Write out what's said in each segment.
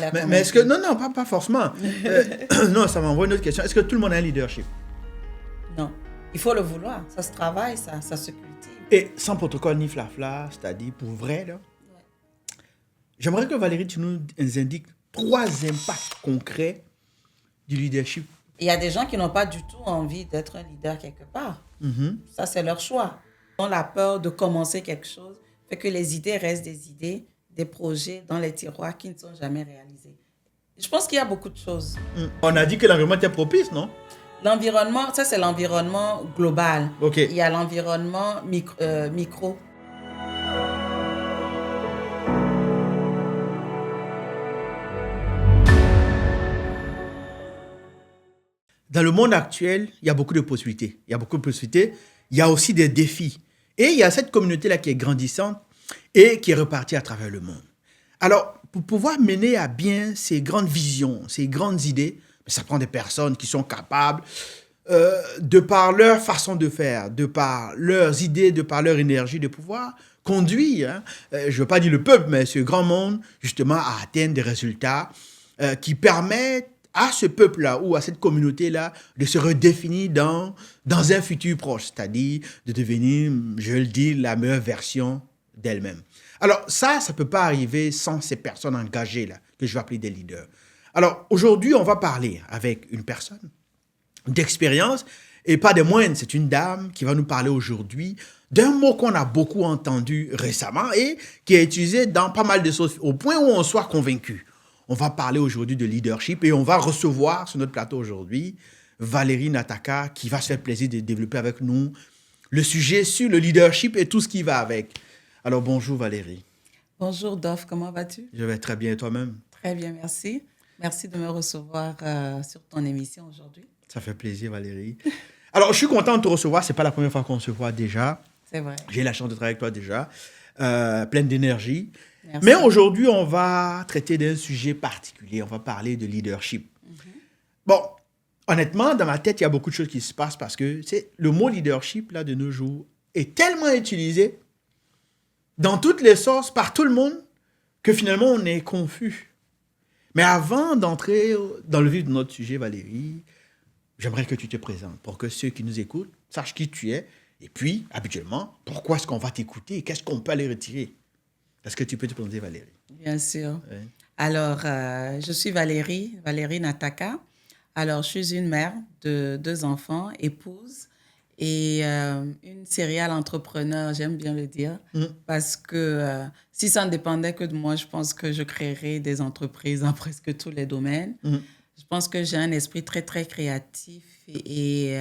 Mais est-ce que... Non, non, pas forcément. Non, ça m'envoie une autre question. Est-ce que tout le monde a un leadership? Non. Il faut le vouloir. Ça se travaille, ça se cultive. Et sans protocole ni flafla, c'est-à-dire pour vrai, là. Ouais. J'aimerais que Valérie, tu nous indiques 3 impacts concrets du leadership. Il y a des gens qui n'ont pas du tout envie d'être un leader quelque part. Ça, c'est leur choix. Ils ont la peur de commencer quelque chose, fait que les idées restent des idées, des projets dans les tiroirs qui ne sont jamais réalisés. Je pense qu'il y a beaucoup de choses. On a dit que l'environnement était propice, non? L'environnement, ça c'est l'environnement global. Ok. Il y a l'environnement micro. Dans le monde actuel, il y a beaucoup de possibilités. Il y a aussi des défis. Et il y a cette communauté-là qui est grandissante et qui est repartie à travers le monde. Alors, pour pouvoir mener à bien ces grandes visions, ces grandes idées, ça prend des personnes qui sont capables, de par leur façon de faire, de par leurs idées, de par leur énergie, de pouvoir conduire, je ne veux pas dire le peuple, mais ce grand monde, justement, à atteindre des résultats qui permettent à ce peuple-là ou à cette communauté-là de se redéfinir dans un futur proche, c'est-à-dire de devenir, je le dis, la meilleure version d'elle-même. Alors ça ne peut pas arriver sans ces personnes engagées-là, que je vais appeler des leaders. Alors aujourd'hui, on va parler avec une personne d'expérience, et pas des moindres, c'est une dame qui va nous parler aujourd'hui d'un mot qu'on a beaucoup entendu récemment et qui est utilisé dans pas mal de choses, au point où on soit convaincu. On va parler aujourd'hui de leadership et on va recevoir sur notre plateau aujourd'hui Valérie Nataka qui va se faire plaisir de développer avec nous le sujet sur le leadership et tout ce qui va avec. Alors bonjour Valérie. Bonjour Dof, comment vas-tu? Je vais très bien et toi-même? Très bien, merci. Merci de me recevoir sur ton émission aujourd'hui. Ça fait plaisir Valérie. Alors je suis content de te recevoir, c'est pas la première fois qu'on se voit déjà. C'est vrai. J'ai la chance de travailler avec toi déjà, pleine d'énergie. Merci. Mais aujourd'hui, on va traiter d'un sujet particulier. On va parler de leadership. Bon, honnêtement, dans ma tête, il y a beaucoup de choses qui se passent parce que le mot leadership, là, de nos jours, est tellement utilisé dans toutes les sauces, par tout le monde, que finalement, on est confus. Mais avant d'entrer dans le vif de notre sujet, Valérie, j'aimerais que tu te présentes pour que ceux qui nous écoutent sachent qui tu es. Et puis, habituellement, pourquoi est-ce qu'on va t'écouter et qu'est-ce qu'on peut aller retirer? Est-ce que tu peux te présenter, Valérie? Bien sûr. Oui. Alors, je suis Valérie Nataka. Alors, je suis une mère de 2 enfants, épouse et une serial entrepreneur, j'aime bien le dire, parce que si ça ne dépendait que de moi, je pense que je créerais des entreprises dans presque tous les domaines. Je pense que j'ai un esprit très, très créatif et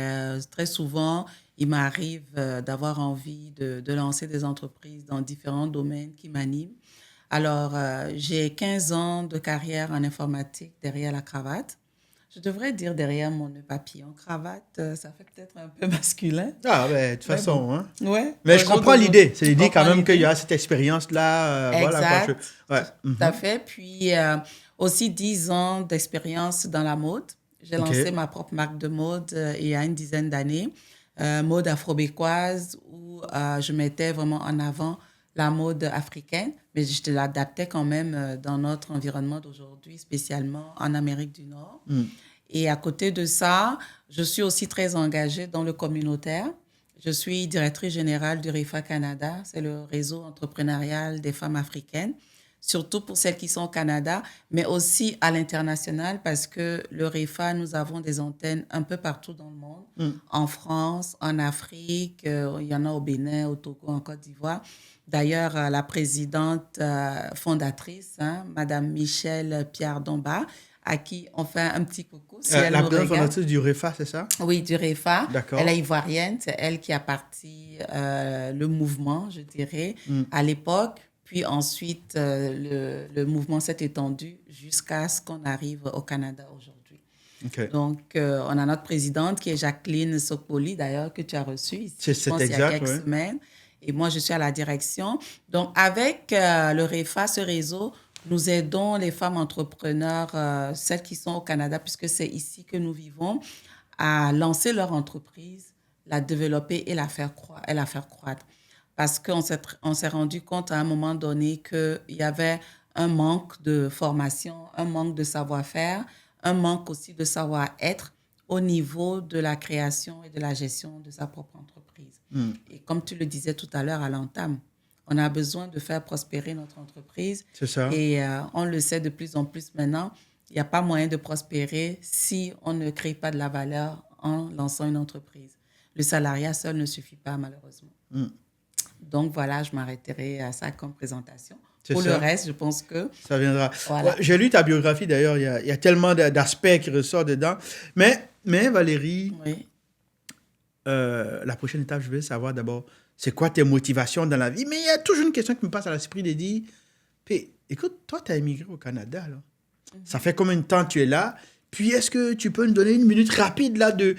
très souvent, il m'arrive d'avoir envie de lancer des entreprises dans différents domaines qui m'animent. Alors, j'ai 15 ans de carrière en informatique derrière la cravate. Je devrais dire derrière mon nœud papillon. Cravate, ça fait peut-être un peu masculin. Ah, ben, de toute façon, bon. hein. Ouais. Mais je comprends l'idée. C'est l'idée quand même l'idée. qu'il y a cette expérience-là. Exact. Voilà, quoi. Tout à fait. Puis, aussi 10 ans d'expérience dans la mode. J'ai lancé ma propre marque de mode il y a une dizaine d'années. Mode afro-bécoise où je mettais vraiment en avant la mode africaine, mais je l'adaptais quand même dans notre environnement d'aujourd'hui, spécialement en Amérique du Nord. Et à côté de ça, je suis aussi très engagée dans le communautaire. Je suis directrice générale du REFA Canada, c'est le réseau entrepreneurial des femmes africaines, surtout pour celles qui sont au Canada, mais aussi à l'international parce que le REFA, nous avons des antennes un peu partout dans le monde, en France, en Afrique, il y en a au Bénin, au Togo, en Côte d'Ivoire. D'ailleurs, la présidente fondatrice, Madame Michelle Pierre-Domba, à qui on fait un petit coucou. Si elle la nous présidente regarde. fondatrice du REFA, c'est ça? Oui, du REFA. D'accord. Elle est ivoirienne, c'est elle qui a parti le mouvement, je dirais, à l'époque. Puis ensuite, le mouvement s'est étendu jusqu'à ce qu'on arrive au Canada aujourd'hui. Okay. Donc, on a notre présidente qui est Jacqueline Sokpoli, d'ailleurs, que tu as reçue ici, je pense, exact, il y a quelques semaines. Et moi, je suis à la direction. Donc, avec le REFA, ce réseau, nous aidons les femmes entrepreneurs, celles qui sont au Canada, puisque c'est ici que nous vivons, à lancer leur entreprise, la développer et la faire croître. Parce qu'on s'est rendu compte à un moment donné qu'il y avait un manque de formation, un manque de savoir-faire, un manque aussi de savoir-être au niveau de la création et de la gestion de sa propre entreprise. Et comme tu le disais tout à l'heure à l'entame, on a besoin de faire prospérer notre entreprise. C'est ça. Et on le sait de plus en plus maintenant, il n'y a pas moyen de prospérer si on ne crée pas de la valeur en lançant une entreprise. Le salariat seul ne suffit pas, malheureusement. Donc voilà, je m'arrêterai à ça comme présentation. Pour le reste, je pense que... Ça viendra. Voilà. Ouais, j'ai lu ta biographie, d'ailleurs. Il y a tellement d'aspects qui ressortent dedans. Mais Valérie, Oui. La prochaine étape, je veux savoir d'abord, c'est quoi tes motivations dans la vie? Mais il y a toujours une question qui me passe à l'esprit de dire, puis, écoute, toi, tu as émigré au Canada, là. Ça fait combien de temps que tu es là? Puis, est-ce que tu peux nous donner une minute rapide, là, de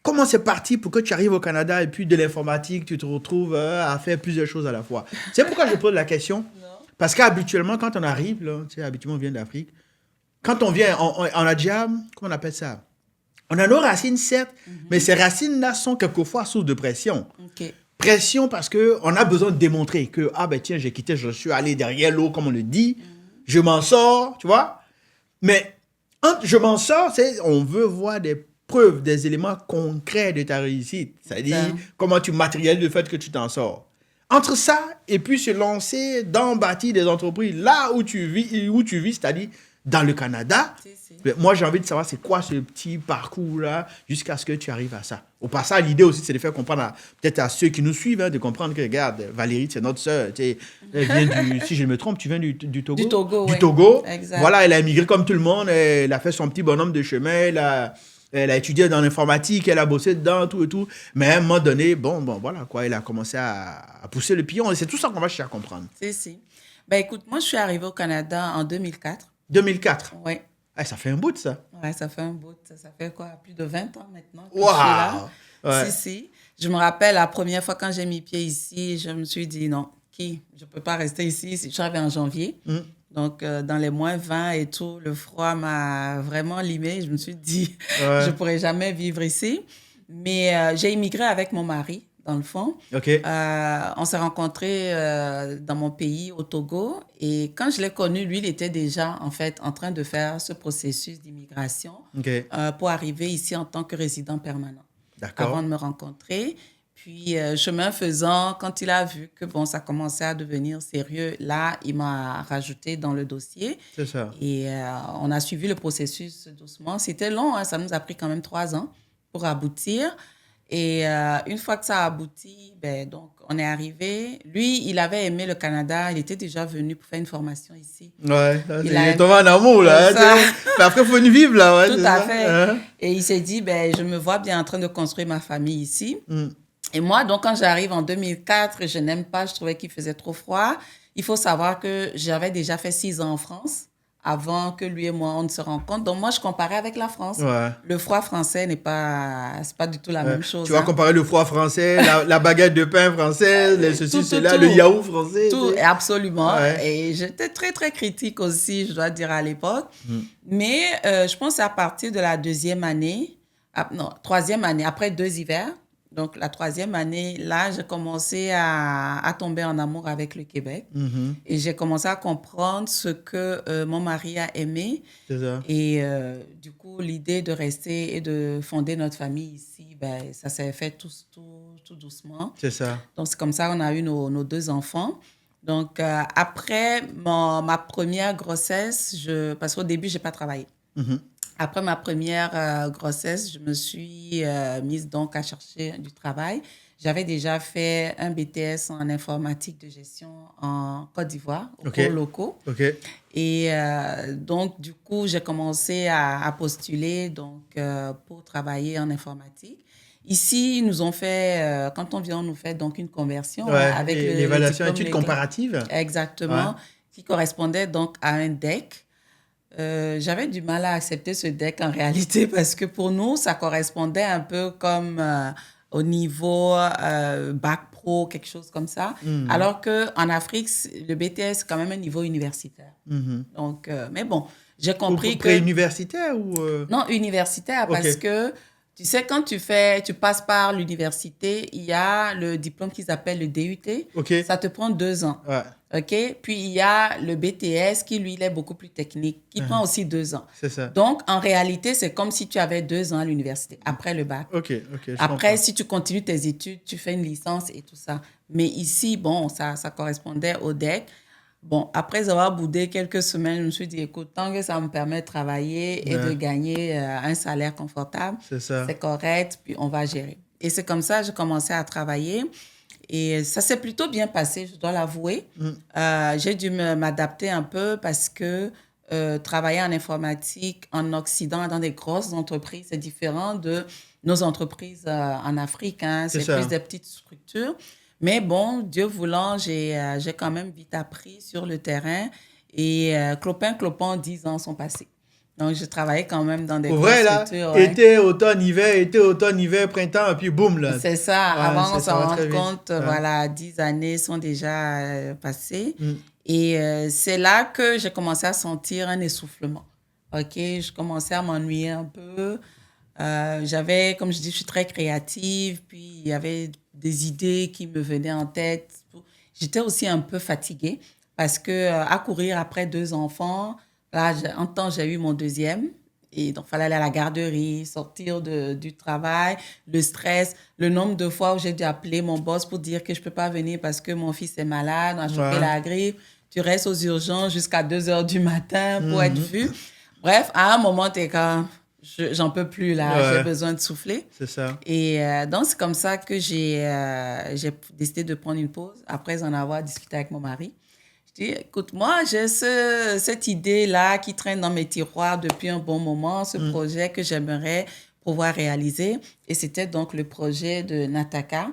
comment c'est parti pour que tu arrives au Canada et puis de l'informatique, tu te retrouves à faire plusieurs choses à la fois? C'est pourquoi je pose la question. Non. Parce qu'habituellement, quand on arrive, là, tu sais, habituellement, on vient d'Afrique. Quand on vient, on a déjà, comment on appelle ça? On a nos racines, certes, mais ces racines-là sont quelquefois source de pression. OK. Pression parce qu'on a besoin de démontrer que, ah ben tiens, j'ai quitté, je suis allé derrière l'eau, comme on le dit, je m'en sors, tu vois. Mais entre je m'en sors, on veut voir des preuves, des éléments concrets de ta réussite. C'est-à-dire comment tu matérialises le fait que tu t'en sors. Entre ça et puis se lancer dans bâtir des entreprises là où tu vis, c'est-à-dire dans le Canada. Moi, j'ai envie de savoir c'est quoi ce petit parcours-là jusqu'à ce que tu arrives à ça. Au passage, l'idée aussi, c'est de faire comprendre peut-être à ceux qui nous suivent, de comprendre que, regarde, Valérie, c'est notre sœur. Elle vient si je me trompe, tu viens du Togo? Du Togo, Du oui. Togo. Exact. Voilà, elle a immigré comme tout le monde. Elle a fait son petit bonhomme de chemin. Elle a étudié dans l'informatique. Elle a bossé dedans, tout et tout. Mais à un moment donné, bon, voilà, quoi. Elle a commencé à pousser le pion. Et c'est tout ça qu'on va chercher à comprendre. Si. Ben, écoute, moi, je suis arrivée au Canada en 2004. 2004? Oui. Ah, ça fait un bout de ça. Ouais, ça fait un bout. Ça fait quoi? Plus de 20 ans maintenant que Wow. je suis là. Ouais. Si. Je me rappelle la première fois quand j'ai mis pied ici, je me suis dit non, je ne peux pas rester ici. Je suis arrivée en janvier. Donc, dans les moins 20 et tout, le froid m'a vraiment limée. Je me suis dit, je ne pourrais jamais vivre ici. Mais j'ai immigré avec mon mari, dans le fond. OK. On s'est rencontrés dans mon pays, au Togo. Et quand je l'ai connu, lui, il était déjà, en fait, en train de faire ce processus d'immigration pour arriver ici en tant que résident permanent. D'accord. Avant de me rencontrer. Puis, chemin faisant, quand il a vu que bon, ça commençait à devenir sérieux, là, il m'a rajouté dans le dossier. C'est ça. Et on a suivi le processus doucement. C'était long, hein, ça nous a pris quand même 3 ans pour aboutir. Et une fois que ça a abouti, ben, donc, on est arrivé. Lui, il avait aimé le Canada. Il était déjà venu pour faire une formation ici. Ouais, il est tombé en amour, là. Mais après, il faut une vivre, là. Ouais, tout à fait. Et il s'est dit, ben, je me vois bien en train de construire ma famille ici. Et moi, donc, quand j'arrive en 2004, je n'aime pas, je trouvais qu'il faisait trop froid. Il faut savoir que j'avais déjà fait 6 ans en France avant que lui et moi, on ne se rencontre. Donc, moi, je comparais avec la France. Ouais. Le froid français c'est pas du tout la même chose. Tu vas comparer le froid français, la baguette de pain française, cela, le yaourt français. Tout, absolument. Ouais. Et j'étais très, très critique aussi, je dois dire, à l'époque. Mais je pense que c'est à partir de la 2e année, 3e année, après 2 hivers. Donc, la 3e année, là, j'ai commencé à tomber en amour avec le Québec. Et j'ai commencé à comprendre ce que mon mari a aimé. C'est ça. Et du coup, l'idée de rester et de fonder notre famille ici, ben, ça s'est fait tout doucement. C'est ça. Donc, c'est comme ça qu'on a eu nos 2 enfants. Donc, après ma première grossesse, parce qu'au début, je n'ai pas travaillé. Après ma première grossesse, je me suis mise donc à chercher du travail. J'avais déjà fait un BTS en informatique de gestion en Côte d'Ivoire, aux cours locaux. Et donc, du coup, j'ai commencé à postuler donc, pour travailler en informatique. Ici, ils nous ont fait, quand on vient, on nous fait donc une conversion avec l'évaluation études comparatives. Exactement, qui correspondait donc à un DEC. J'avais du mal à accepter ce DEC en réalité parce que pour nous, ça correspondait un peu comme au niveau bac pro, quelque chose comme ça. Alors qu'en Afrique, le BTS, c'est quand même un niveau universitaire. Donc, mais bon, j'ai compris que... Pré-universitaire ou... Non, universitaire, parce que Tu sais, quand tu passes par l'université, il y a le diplôme qu'ils appellent le DUT. OK. Ça te prend 2 ans. Ouais. OK? Puis, il y a le BTS qui, lui, il est beaucoup plus technique, qui prend aussi 2 ans. C'est ça. Donc, en réalité, c'est comme si tu avais 2 ans à l'université, après le bac. OK, je Après, comprends. si tu continues tes études, tu fais une licence et tout ça. Mais ici, bon, ça correspondait au DEC. Bon, après avoir boudé quelques semaines, je me suis dit, écoute, tant que ça me permet de travailler et de gagner un salaire confortable, c'est correct, puis on va gérer. Et c'est comme ça que j'ai commencé à travailler. Et ça s'est plutôt bien passé, je dois l'avouer. J'ai dû m'adapter un peu parce que travailler en informatique en Occident, dans des grosses entreprises, c'est différent de nos entreprises en Afrique. Hein. C'est plus des petites structures. Mais bon, Dieu voulant, j'ai quand même vite appris sur le terrain. Et clopin, 10 ans sont passés. Donc, je travaillais quand même dans des grosses structures. Ouais. Été, automne, hiver, printemps, et puis boum, là. C'est ça. Avant, on s'en rend compte, voilà, 10 années sont déjà passées. Et c'est là que j'ai commencé à sentir un essoufflement. OK? Je commençais à m'ennuyer un peu. J'avais, comme je dis, je suis très créative, puis il y avait des idées qui me venaient en tête. J'étais aussi un peu fatiguée parce que à courir après 2 enfants, là, en temps, j'ai eu mon deuxième. Et donc, il fallait aller à la garderie, sortir du travail, le stress, le nombre de fois où j'ai dû appeler mon boss pour dire que je ne peux pas venir parce que mon fils est malade, on a chopé la grippe. Tu restes aux urgences jusqu'à 2 heures du matin pour être vu. Bref, à un moment, tu es comme... J'en peux plus, là. J'ai besoin de souffler. C'est ça. Et donc, c'est comme ça que j'ai décidé de prendre une pause après en avoir discuté avec mon mari. Je dis, écoute, moi, j'ai cette idée-là qui traîne dans mes tiroirs depuis un bon moment, ce projet que j'aimerais pouvoir réaliser. Et c'était donc le projet de Nataka,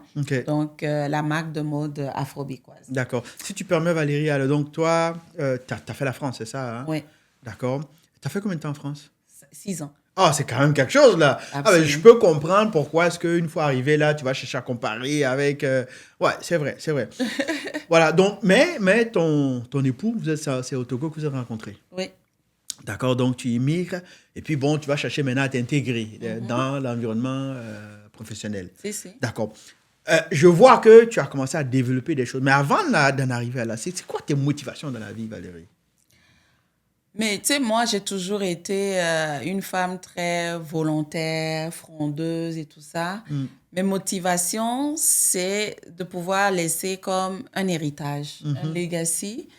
donc la marque de mode afro-bécoise. D'accord. Si tu permets, Valérie, alors donc toi, tu as fait la France, c'est ça? Hein? Oui. D'accord. Tu as fait combien de temps en France? 6 ans. Ah, c'est quand même quelque chose, là. Ah, ben, je peux comprendre pourquoi est-ce qu'une fois arrivé là, tu vas chercher à comparer avec... Ouais, c'est vrai. Voilà, donc, mais ton époux, c'est au Togo que vous avez rencontré. Oui. D'accord, donc tu immigres, et puis bon, tu vas chercher maintenant à t'intégrer dans l'environnement professionnel. Si. D'accord. Je vois que tu as commencé à développer des choses, mais avant d'en arriver à là, c'est quoi tes motivations dans la vie, Valérie? Mais tu sais, moi, j'ai toujours été une femme très volontaire, frondeuse et tout ça. Mes motivations, c'est de pouvoir laisser comme un héritage, un legacy.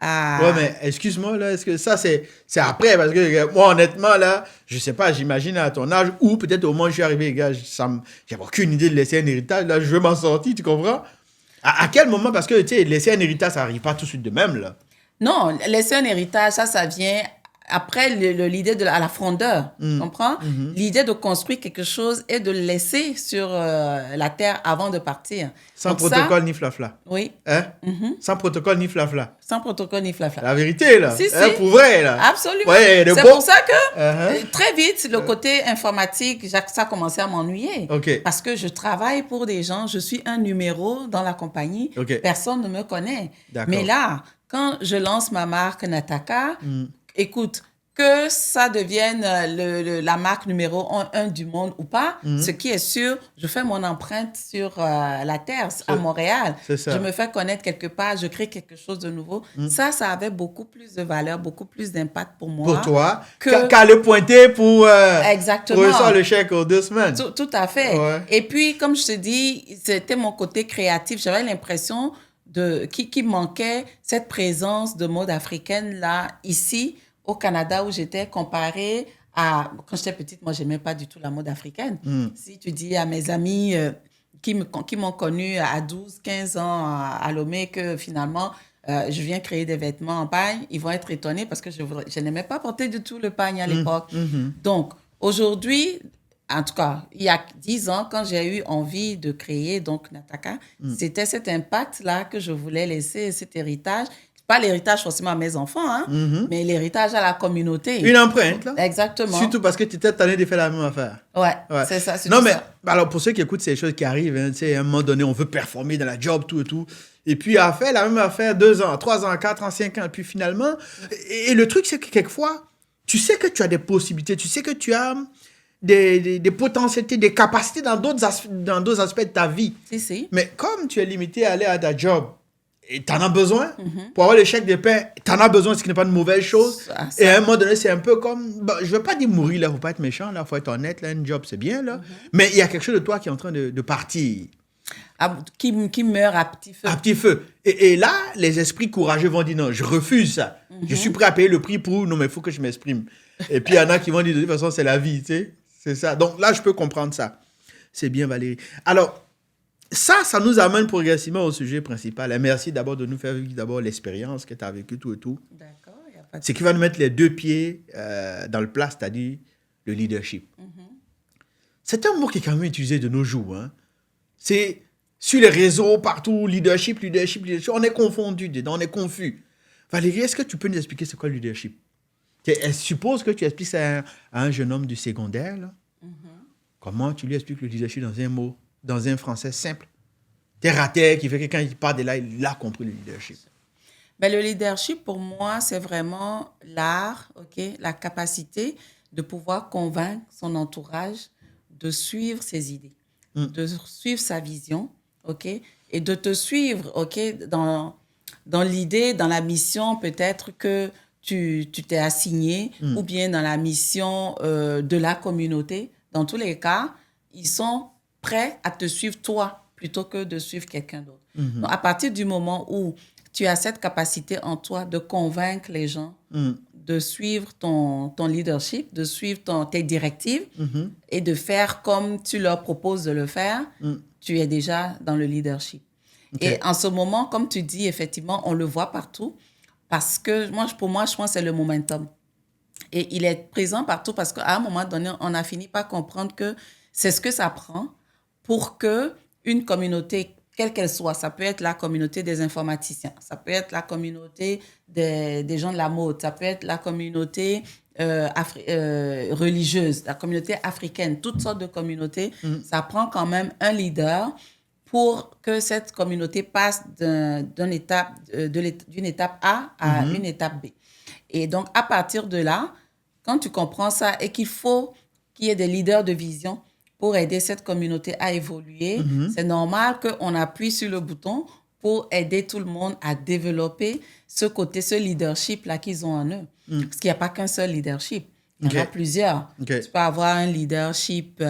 Ouais, mais excuse-moi, là, est-ce que ça, c'est après? Parce que moi, honnêtement, là, je sais pas, j'imagine à ton âge, ou peut-être au moment où je suis arrivé, gars, j'avais aucune idée de laisser un héritage. Là, je veux m'en sortir, tu comprends? À quel moment? Parce que, tu sais, laisser un héritage, ça n'arrive pas tout de suite de même, là. Non, laisser un héritage, ça vient après l'idée de la frondeur, tu comprends? L'idée de construire quelque chose et de le laisser sur la terre avant de partir. Sans Donc protocole ni flafla. Oui. Hein? Sans protocole ni flafla. Sans protocole ni flafla. La vérité, là. Si. Pour vrai, là. Absolument. Ouais, c'est pour ça que très vite, le côté informatique, ça a commencé à m'ennuyer. Parce que je travaille pour des gens, je suis un numéro dans la compagnie, personne ne me connaît. Mais là, quand je lance ma marque Nataka, écoute, que ça devienne la marque numéro 1 du monde ou pas, ce qui est sûr, je fais mon empreinte sur la terre, à Montréal. Je me fais connaître quelque part, je crée quelque chose de nouveau. Ça avait beaucoup plus de valeur, beaucoup plus d'impact pour moi. Pour toi, qu'à le pointer pour Exactement. le chèque aux 2 semaines. Tout à fait. Ouais. Et puis, comme je te dis, c'était mon côté créatif. J'avais l'impression qui manquait cette présence de mode africaine là, ici, au Canada, où j'étais comparée à... Quand j'étais petite, moi, je n'aimais pas du tout la mode africaine. Si tu dis à mes amis qui m'ont connue à 12, 15 ans à Lomé que finalement, je viens créer des vêtements en pagne, ils vont être étonnés parce que je n'aimais pas porter du tout le pagne à l'époque. Donc, aujourd'hui... En tout cas, il y a 10 ans, quand j'ai eu envie de créer donc Nataka, c'était cet impact-là que je voulais laisser, cet héritage. Pas l'héritage forcément à mes enfants, hein, mais l'héritage à la communauté. Une empreinte, là. Exactement. Surtout parce que tu étais tanné de faire la même affaire. Ouais. C'est ça. Non, mais alors pour ceux qui écoutent ces choses qui arrivent, hein, tu sais, à un moment donné, on veut performer dans la job, tout et tout. Et puis, à faire la même affaire 2 ans, 3 ans, 4 ans, 5 ans. Et puis finalement, et le truc, c'est que quelquefois, tu sais que tu as des possibilités, tu sais que tu as des potentialités, des capacités dans d'autres aspects de ta vie. Si. Mais comme tu es limité à aller à ta job, et tu en as besoin, pour avoir le chèque de paie, tu en as besoin, ce qui n'est pas une mauvaise chose. Et à un moment donné, c'est un peu comme, je ne veux pas dire mourir, là, il ne faut pas être méchant, là, il faut être honnête, là, un job, c'est bien, là. Mais il y a quelque chose de toi qui est en train de partir. Qui meurt à petit feu. À petit feu. Et là, les esprits courageux vont dire non, je refuse ça. Je suis prêt à payer le prix pour, non, mais il faut que je m'exprime. Et puis, il y en a qui vont dire de toute façon, c'est la vie, tu sais. C'est ça. Donc là, je peux comprendre ça. C'est bien, Valérie. Alors, ça nous amène progressivement au sujet principal. Et merci d'abord de nous faire vivre d'abord l'expérience que tu as vécue, tout et tout. D'accord, il n'y a pas de C'est qui va nous mettre les deux pieds dans le plat, c'est-à-dire le leadership. C'est un mot qui est quand même utilisé de nos jours. Hein. C'est sur les réseaux, partout, leadership. On est confondu dedans, on est confus. Valérie, est-ce que tu peux nous expliquer c'est quoi le leadership? Je suppose que tu expliques ça à un jeune homme du secondaire. Là. Comment tu lui expliques le leadership dans un mot, dans un français simple? Terre à terre, qui fait que quand il part de là, il a compris le leadership. Ben, le leadership, pour moi, c'est vraiment l'art, la capacité de pouvoir convaincre son entourage de suivre ses idées, de suivre sa vision, et de te suivre, dans l'idée, dans la mission peut-être que tu t'es assigné, ou bien dans la mission de la communauté. Dans tous les cas, ils sont prêts à te suivre toi plutôt que de suivre quelqu'un d'autre. Donc, à partir du moment où tu as cette capacité en toi de convaincre les gens, de suivre ton leadership, de suivre tes directives et de faire comme tu leur proposes de le faire, tu es déjà dans le leadership. Et en ce moment, comme tu dis, effectivement, on le voit partout parce que pour moi, je pense que c'est le momentum. Et il est présent partout parce qu'à un moment donné, on a fini par comprendre que c'est ce que ça prend pour qu'une communauté, quelle qu'elle soit, ça peut être la communauté des informaticiens, ça peut être la communauté des gens de la mode, ça peut être la communauté religieuse, la communauté africaine, toutes sortes de communautés. Ça prend quand même un leader pour que cette communauté passe d'une étape A à une étape B. Et donc, à partir de là, quand tu comprends ça et qu'il faut qu'il y ait des leaders de vision pour aider cette communauté à évoluer, c'est normal qu'on appuie sur le bouton pour aider tout le monde à développer ce leadership-là qu'ils ont en eux. Parce qu'il n'y a pas qu'un seul leadership. Il y en a plusieurs. Tu peux avoir un leadership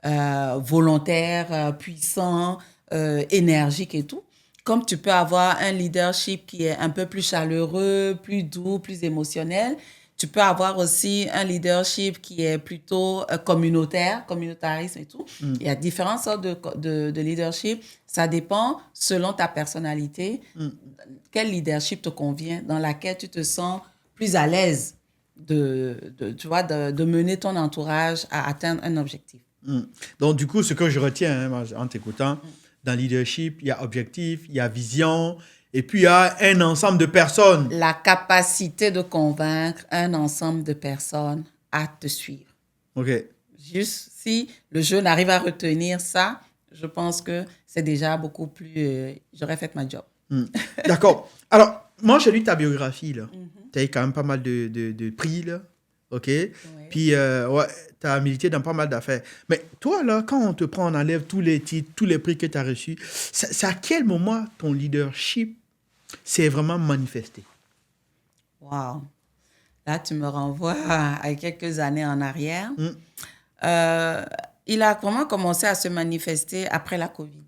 volontaire, puissant, énergique et tout. Comme tu peux avoir un leadership qui est un peu plus chaleureux, plus doux, plus émotionnel. Tu peux avoir aussi un leadership qui est plutôt communautarisme et tout. Il y a différentes sortes de leadership. Ça dépend selon ta personnalité, quel leadership te convient, dans laquelle tu te sens plus à l'aise de mener ton entourage à atteindre un objectif. Donc, du coup, ce que je retiens en t'écoutant, dans le leadership, il y a objectif, il y a vision, et puis il y a un ensemble de personnes. La capacité de convaincre un ensemble de personnes à te suivre. OK. Juste si le jeune arrive à retenir ça, je pense que c'est déjà beaucoup plus... j'aurais fait ma job. D'accord. Alors, moi, j'ai lu ta biographie, là. Tu as eu quand même pas mal de prix, là. OK? Ouais. Puis, tu as milité dans pas mal d'affaires. Mais toi, là, quand on te prend, on enlève tous les titres, tous les prix que tu as reçus, c'est à quel moment ton leadership s'est vraiment manifesté? Wow. Là, tu me renvoies à quelques années en arrière. Il a vraiment commencé à se manifester après la COVID.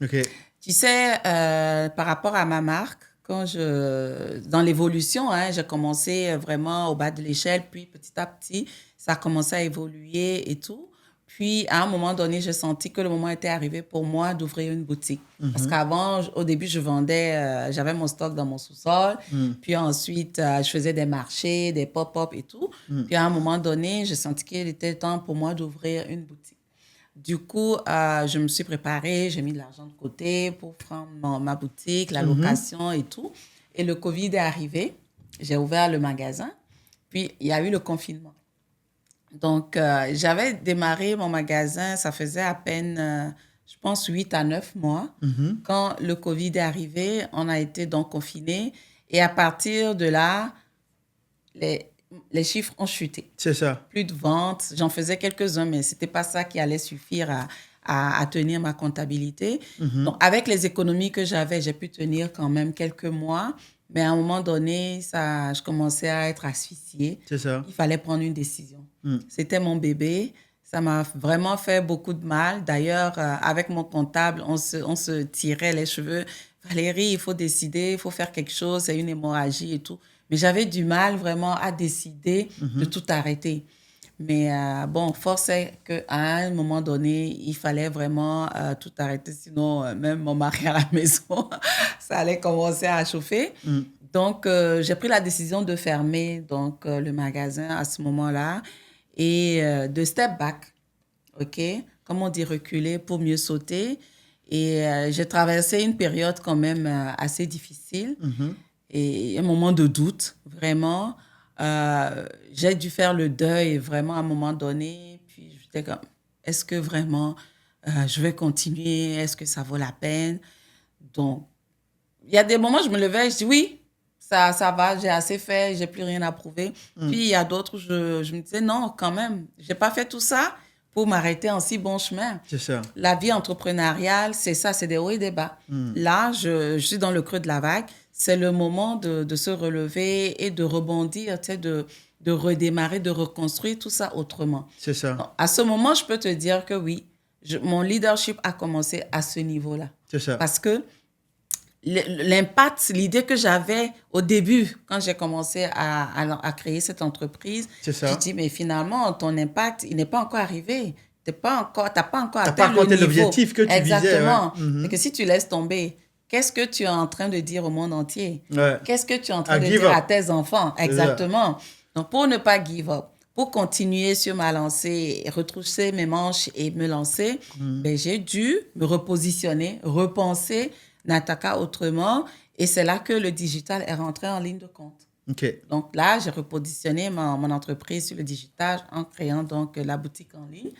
OK. Tu sais, par rapport à ma marque, dans l'évolution, j'ai commencé vraiment au bas de l'échelle, puis petit à petit, ça a commencé à évoluer et tout. Puis, à un moment donné, j'ai senti que le moment était arrivé pour moi d'ouvrir une boutique. Parce qu'avant, au début, je vendais, j'avais mon stock dans mon sous-sol. Puis ensuite, je faisais des marchés, des pop-up et tout. Puis, à un moment donné, j'ai senti qu'il était temps pour moi d'ouvrir une boutique. Du coup, je me suis préparée, j'ai mis de l'argent de côté pour prendre ma boutique, la location et tout. Et le COVID est arrivé, j'ai ouvert le magasin, puis il y a eu le confinement. Donc, j'avais démarré mon magasin, ça faisait à peine, je pense, 8 à 9 mois. Quand le COVID est arrivé, on a été donc confinés. Et à partir de là, les chiffres ont chuté. C'est ça. Plus de ventes. J'en faisais quelques-uns, mais ce n'était pas ça qui allait suffire à tenir ma comptabilité. Donc, avec les économies que j'avais, j'ai pu tenir quand même quelques mois. Mais à un moment donné, je commençais à être asphyxiée. C'est ça. Il fallait prendre une décision. C'était mon bébé. Ça m'a vraiment fait beaucoup de mal. D'ailleurs, avec mon comptable, on se tirait les cheveux. Valérie, il faut décider, il faut faire quelque chose, c'est une hémorragie et tout. Mais j'avais du mal vraiment à décider de tout arrêter. Mais bon, force est qu'à un moment donné, il fallait vraiment tout arrêter. Sinon, même mon mari à la maison, ça allait commencer à chauffer. Donc, j'ai pris la décision de fermer donc, le magasin à ce moment-là et de step back, OK? Comme on dit, reculer pour mieux sauter. Et j'ai traversé une période quand même assez difficile et un moment de doute, vraiment. J'ai dû faire le deuil vraiment à un moment donné. Puis j'étais comme, est-ce que vraiment je vais continuer? Est-ce que ça vaut la peine? Donc, il y a des moments où je me levais et je dis oui, ça va, j'ai assez fait, j'ai plus rien à prouver. Puis il y a d'autres où je me disais non, quand même, j'ai pas fait tout ça pour m'arrêter en si bon chemin. C'est ça. La vie entrepreneuriale, c'est ça, c'est des hauts et des bas. Là, je suis dans le creux de la vague. C'est le moment de se relever et de rebondir, tu sais, de redémarrer, de reconstruire tout ça autrement. C'est ça. Donc, à ce moment, je peux te dire que oui, mon leadership a commencé à ce niveau-là. C'est ça. Parce que l'impact, l'idée que j'avais au début, quand j'ai commencé à créer cette entreprise, je dis, mais finalement, ton impact, il n'est pas encore arrivé. Tu n'as pas encore atteint le niveau. L'objectif que tu visais. Exactement. Et que si tu laisses tomber, qu'est-ce que tu es en train de dire au monde entier? Qu'est-ce que tu es en train de dire à tes enfants? Exactement. Donc, pour ne pas give up, pour continuer sur ma lancée, retrousser mes manches et me lancer, ben, j'ai dû me repositionner, repenser Nataka autrement. Et c'est là que le digital est rentré en ligne de compte. Okay. Donc là, j'ai repositionné mon entreprise sur le digital en créant donc la boutique en ligne.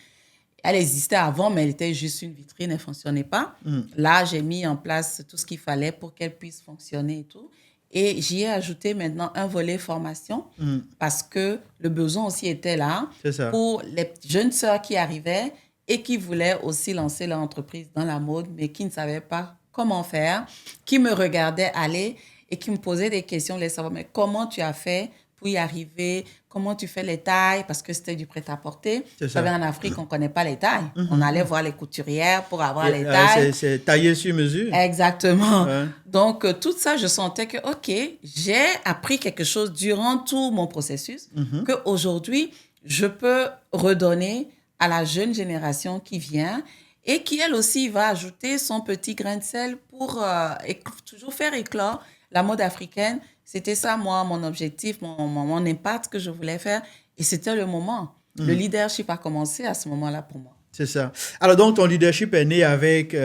Elle existait avant, mais elle était juste une vitrine, elle ne fonctionnait pas. Là, j'ai mis en place tout ce qu'il fallait pour qu'elle puisse fonctionner et tout. Et j'y ai ajouté maintenant un volet formation parce que le besoin aussi était là pour les jeunes sœurs qui arrivaient et qui voulaient aussi lancer leur entreprise dans la mode, mais qui ne savaient pas comment faire, qui me regardaient aller et qui me posaient des questions, les savoir, mais comment tu as fait pour y arriver, comment tu fais les tailles, parce que c'était du prêt-à-porter. Vous savez, en Afrique, on ne connaît pas les tailles. On allait voir les couturières pour avoir les tailles. C'est taillé sur mesure. Exactement. Ouais. Donc, tout ça, je sentais que, OK, j'ai appris quelque chose durant tout mon processus, qu'aujourd'hui, je peux redonner à la jeune génération qui vient et qui, elle aussi, va ajouter son petit grain de sel pour toujours faire éclore la mode africaine. C'était ça, moi, mon objectif, mon impact que je voulais faire. Et c'était le moment. Le leadership a commencé à ce moment-là pour moi. C'est ça. Alors, donc, ton leadership est né avec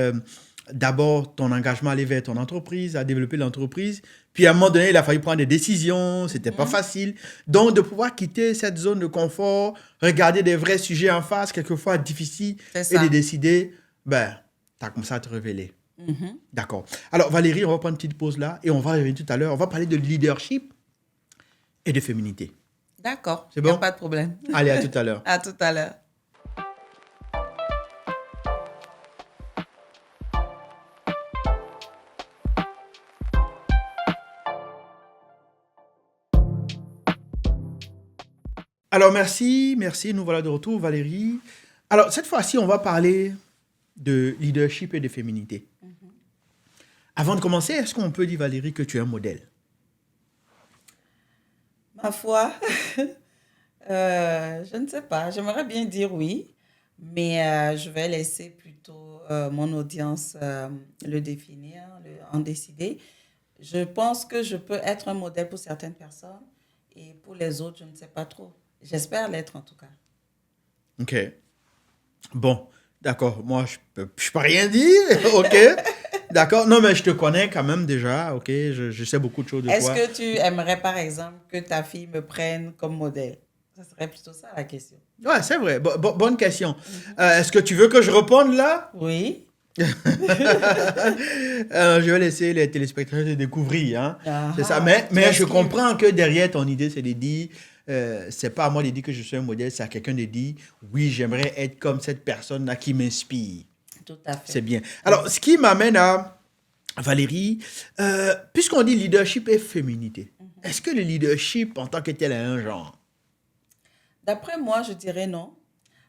d'abord ton engagement à aller vers ton entreprise, à développer l'entreprise. Puis, à un moment donné, il a fallu prendre des décisions. C'était pas facile. Donc, de pouvoir quitter cette zone de confort, regarder des vrais sujets en face, quelquefois difficiles, et de décider, ben, tu as commencé à te révéler. D'accord. Alors, Valérie, on va prendre une petite pause là et on va revenir tout à l'heure. On va parler de leadership et de féminité. D'accord. C'est bon? Il n'y a pas de problème. Allez, à tout à l'heure. À tout à l'heure. Alors, merci. Nous voilà de retour, Valérie. Alors, cette fois-ci, on va parler de leadership et de féminité. Avant de commencer, est-ce qu'on peut dire, Valérie, que tu es un modèle? Ma foi, je ne sais pas. J'aimerais bien dire oui, mais je vais laisser plutôt mon audience le définir, en décider. Je pense que je peux être un modèle pour certaines personnes et pour les autres, je ne sais pas trop. J'espère l'être en tout cas. OK. Bon, d'accord. Moi, je peux rien dire. OK. D'accord. Non, mais je te connais quand même déjà. OK. Je sais beaucoup de choses de toi. Est-ce que tu aimerais, par exemple, que ta fille me prenne comme modèle? Ça serait plutôt ça la question. Ouais, c'est vrai. Bonne question. Est-ce que tu veux que je réponde là? Oui. Je vais laisser les téléspectateurs te découvrir. Hein. C'est ça. Mais je comprends que derrière ton idée, c'est de dire c'est pas à moi de dire que je suis un modèle, c'est à quelqu'un de dire, oui, j'aimerais être comme cette personne-là qui m'inspire. Tout à fait. C'est bien. Alors, ce qui m'amène à Valérie, puisqu'on dit leadership et féminité, est-ce que le leadership en tant que tel a un genre? D'après moi, je dirais non.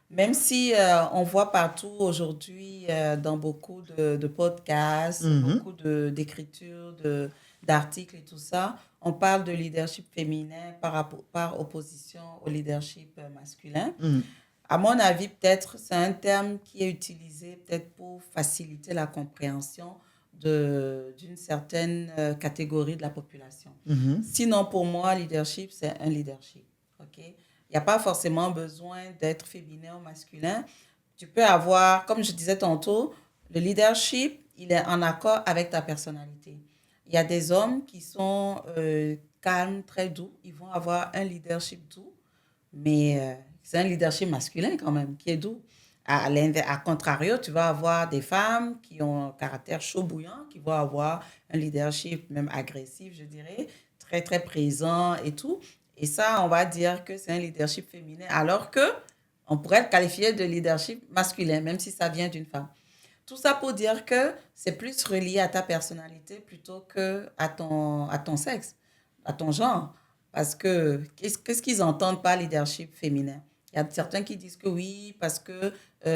Même si on voit partout aujourd'hui, dans beaucoup de podcasts, beaucoup d'écritures, d'articles et tout ça, on parle de leadership féminin par opposition au leadership masculin. À mon avis, peut-être, c'est un terme qui est utilisé peut-être pour faciliter la compréhension d'une certaine catégorie de la population. Sinon, pour moi, leadership, c'est un leadership. OK? Il n'y a pas forcément besoin d'être féminin ou masculin. Tu peux avoir, comme je disais tantôt, le leadership, il est en accord avec ta personnalité. Il y a des hommes qui sont calmes, très doux. Ils vont avoir un leadership doux, mais c'est un leadership masculin quand même, qui est doux. À contrario, tu vas avoir des femmes qui ont un caractère chaud bouillant, qui vont avoir un leadership même agressif, je dirais, très, très présent et tout. Et ça, on va dire que c'est un leadership féminin, alors que on pourrait le qualifier de leadership masculin, même si ça vient d'une femme. Tout ça pour dire que c'est plus relié à ta personnalité plutôt qu'à ton sexe, à ton genre. Parce que qu'est-ce qu'ils entendent par leadership féminin? Il y a certains qui disent que oui, parce que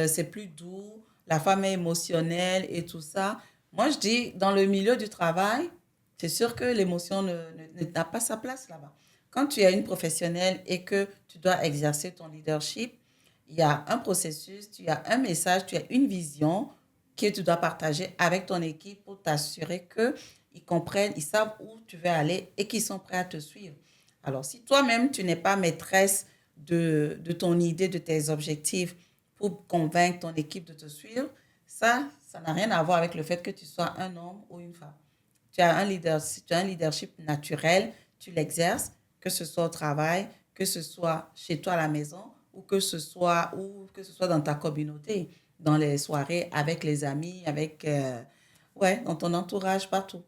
c'est plus doux, la femme est émotionnelle et tout ça. Moi, je dis, dans le milieu du travail, c'est sûr que l'émotion n'a pas sa place là-bas. Quand tu es une professionnelle et que tu dois exercer ton leadership, il y a un processus, tu as un message, tu as une vision que tu dois partager avec ton équipe pour t'assurer qu'ils comprennent, ils savent où tu veux aller et qu'ils sont prêts à te suivre. Alors, si toi-même, tu n'es pas maîtresse de ton idée, de tes objectifs pour convaincre ton équipe de te suivre, ça n'a rien à voir avec le fait que tu sois un homme ou une femme. Tu as un leadership naturel, tu l'exerces, que ce soit au travail, que ce soit chez toi à la maison ou que ce soit dans ta communauté, dans les soirées, avec les amis, dans ton entourage, partout.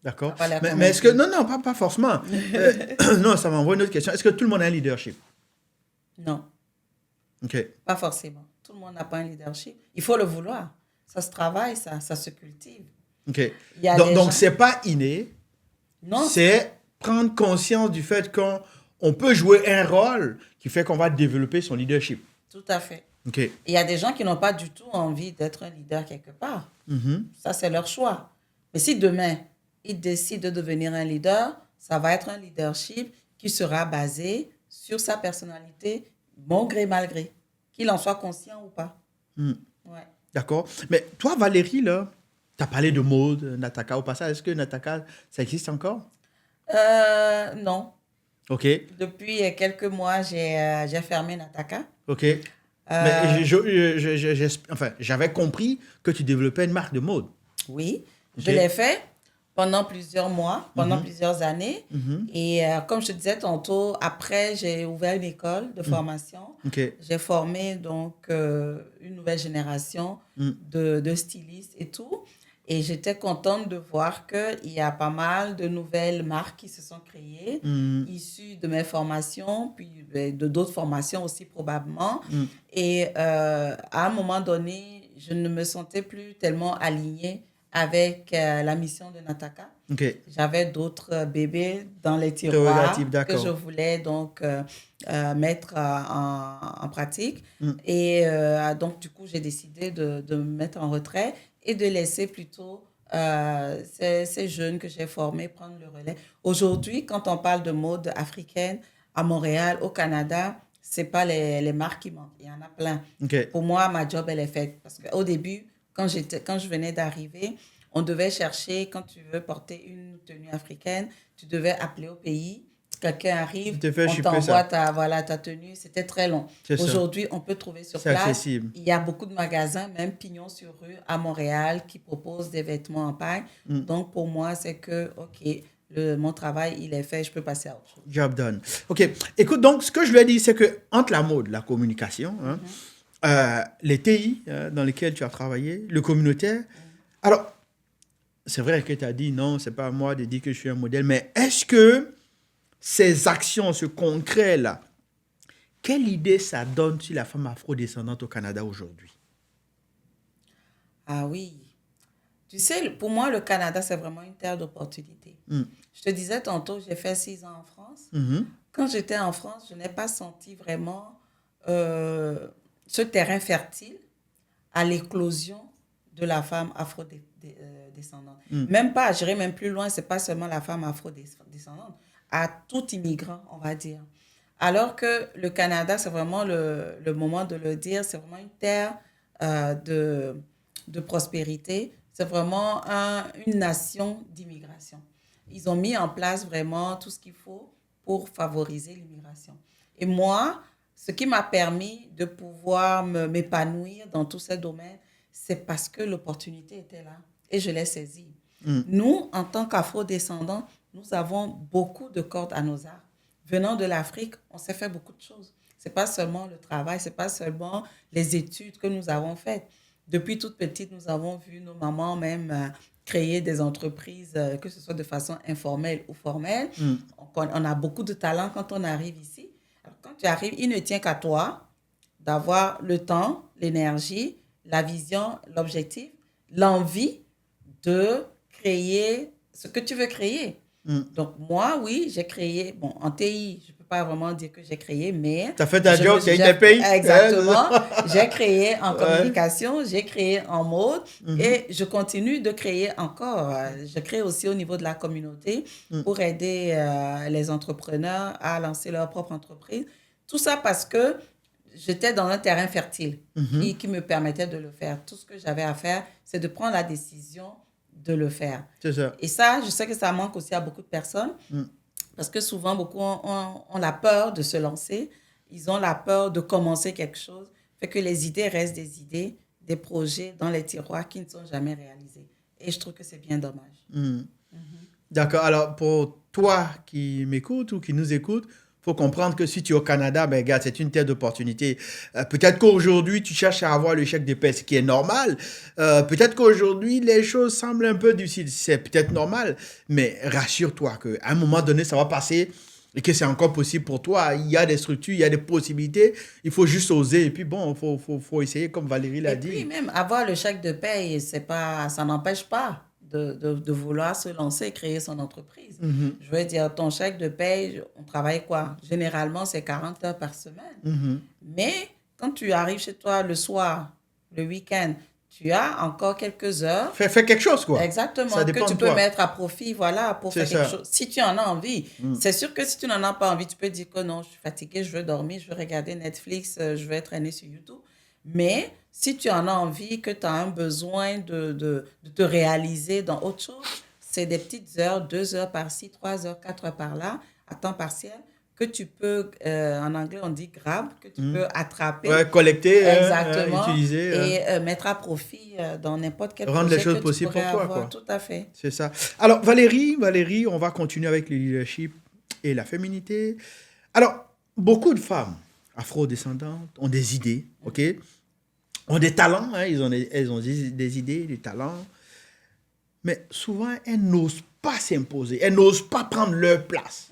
D'accord. Mais est-ce que... Non, pas forcément. Non, ça m'envoie une autre question. Est-ce que tout le monde a un leadership? Non. OK. Pas forcément. Tout le monde n'a pas un leadership. Il faut le vouloir. Ça se travaille, ça se cultive. OK. Donc c'est pas inné. Non. C'est prendre conscience du fait qu'on peut jouer un rôle qui fait qu'on va développer son leadership. Tout à fait. OK. Il y a des gens qui n'ont pas du tout envie d'être un leader quelque part. Ça, c'est leur choix. Mais si demain, ils décident de devenir un leader, ça va être un leadership qui sera basé sur sa personnalité, bon gré, mal gré, qu'il en soit conscient ou pas. Ouais. D'accord. Mais toi, Valérie, là, tu as parlé de mode, Nataka au passage. Est-ce que Nataka, ça existe encore? Non. OK. Depuis quelques mois, j'ai fermé Nataka. OK. Mais j'avais compris que tu développais une marque de mode. Oui, je l'ai fait pendant plusieurs mois, pendant plusieurs années. Et comme je te disais tantôt, après, j'ai ouvert une école de formation. J'ai formé donc une nouvelle génération de stylistes et tout. Et j'étais contente de voir qu'il y a pas mal de nouvelles marques qui se sont créées, issues de mes formations, puis de d'autres formations aussi probablement. Et à un moment donné, je ne me sentais plus tellement alignée avec la mission de Nataka. J'avais d'autres bébés dans les tiroirs que je voulais donc mettre en pratique. Et donc, du coup, j'ai décidé de me mettre en retrait et de laisser plutôt ces jeunes que j'ai formés prendre le relais. Aujourd'hui, quand on parle de mode africaine, à Montréal, au Canada, ce n'est pas les marques qui manquent. Il y en a plein. Pour moi, ma job, elle est faite. Parce qu'au début, quand je venais d'arriver, on devait chercher, quand tu veux porter une tenue africaine, tu devais appeler au pays. Quelqu'un arrive, on t'envoie ta tenue. C'était très long. Aujourd'hui, on peut trouver sur place. Accessible. Il y a beaucoup de magasins, même pignon sur rue à Montréal, qui proposent des vêtements en paille. Donc, pour moi, c'est que, OK, mon travail, il est fait, je peux passer à autre chose. Job done. OK. Écoute, donc, ce que je lui ai dit, c'est que entre la mode, la communication, les TI dans lesquels tu as travaillé, le communautaire. Alors, c'est vrai que tu as dit non, c'est pas à moi de dire que je suis un modèle, mais est-ce que ces actions, ce concret-là, quelle idée ça donne sur la femme afrodescendante au Canada aujourd'hui? Ah oui. Tu sais, pour moi, le Canada, c'est vraiment une terre d'opportunités. Je te disais tantôt, j'ai fait 6 ans en France. Quand j'étais en France, je n'ai pas senti vraiment ce terrain fertile à l'éclosion de la femme afrodescendante. Même pas, j'irai même plus loin, c'est pas seulement la femme afrodescendante, à tout immigrant, on va dire. Alors que le Canada, c'est vraiment le moment de le dire, c'est vraiment une terre de prospérité, c'est vraiment une nation d'immigration. Ils ont mis en place vraiment tout ce qu'il faut pour favoriser l'immigration. Et moi, ce qui m'a permis de pouvoir m'épanouir dans tous ces domaines, c'est parce que l'opportunité était là et je l'ai saisie. Nous, en tant qu'afro-descendants, nous avons beaucoup de cordes à nos arcs. Venant de l'Afrique, on s'est fait beaucoup de choses. Ce n'est pas seulement le travail, ce n'est pas seulement les études que nous avons faites. Depuis toute petite, nous avons vu nos mamans même créer des entreprises, que ce soit de façon informelle ou formelle. On a beaucoup de talent quand on arrive ici. Alors, quand tu arrives, il ne tient qu'à toi d'avoir le temps, l'énergie, la vision, l'objectif, l'envie de créer ce que tu veux créer. Donc, moi, oui, j'ai créé, bon, en TI, je ne peux pas vraiment dire que j'ai créé, mais... Tu as fait ta job, tu as été payé. Exactement. J'ai créé en communication, j'ai créé en mode et je continue de créer encore. Je crée aussi au niveau de la communauté pour aider les entrepreneurs à lancer leur propre entreprise. Tout ça parce que j'étais dans un terrain fertile qui me permettait de le faire. Tout ce que j'avais à faire, c'est de prendre la décision de le faire. C'est ça. Et ça, je sais que ça manque aussi à beaucoup de personnes parce que souvent, beaucoup ont la peur de se lancer. Ils ont la peur de commencer quelque chose. Fait que les idées restent des idées, des projets dans les tiroirs qui ne sont jamais réalisés. Et je trouve que c'est bien dommage. D'accord. Alors, pour toi qui m'écoutes ou qui nous écoutes, il faut comprendre que si tu es au Canada, ben, regarde, c'est une terre d'opportunité. Peut-être qu'aujourd'hui, tu cherches à avoir le chèque de paie, ce qui est normal. Peut-être qu'aujourd'hui, les choses semblent un peu difficiles. C'est peut-être normal, mais rassure-toi qu'à un moment donné, ça va passer et que c'est encore possible pour toi. Il y a des structures, il y a des possibilités. Il faut juste oser. Et puis bon, faut essayer, comme Valérie l'a dit. Et puis même, avoir le chèque de paie, ça n'empêche pas de vouloir se lancer et créer son entreprise. Je veux dire, ton chèque de paye, on travaille quoi? Généralement, c'est 40 heures par semaine. Mais quand tu arrives chez toi le soir, le week-end, tu as encore quelques heures. Fais quelque chose, quoi. Exactement, ça dépend que tu de peux toi. mettre à profit, voilà, pour C'est faire quelque ça. chose. Si tu en as envie. C'est sûr que si tu n'en as pas envie, tu peux dire que non, je suis fatiguée, je veux dormir, je veux regarder Netflix, je veux traîner sur YouTube. Mais si tu en as envie, que tu as un besoin de te réaliser dans autre chose, c'est des petites heures, 2 heures par-ci, 3 heures, 4 heures par-là, à temps partiel, que tu peux, en anglais on dit grab, que tu peux attraper. Ouais, collecter, exactement, utiliser. Et mettre à profit dans n'importe quel Rendre projet les choses que possibles tu pourrais pour toi, avoir. quoi. Tout à fait. C'est ça. Alors, Valérie, on va continuer avec le leadership et la féminité. Alors, beaucoup de femmes afro-descendantes ont des idées, OK? Ont des talents, hein, elles ont des idées, des talents. Mais souvent, elles n'osent pas s'imposer. Elles n'osent pas prendre leur place.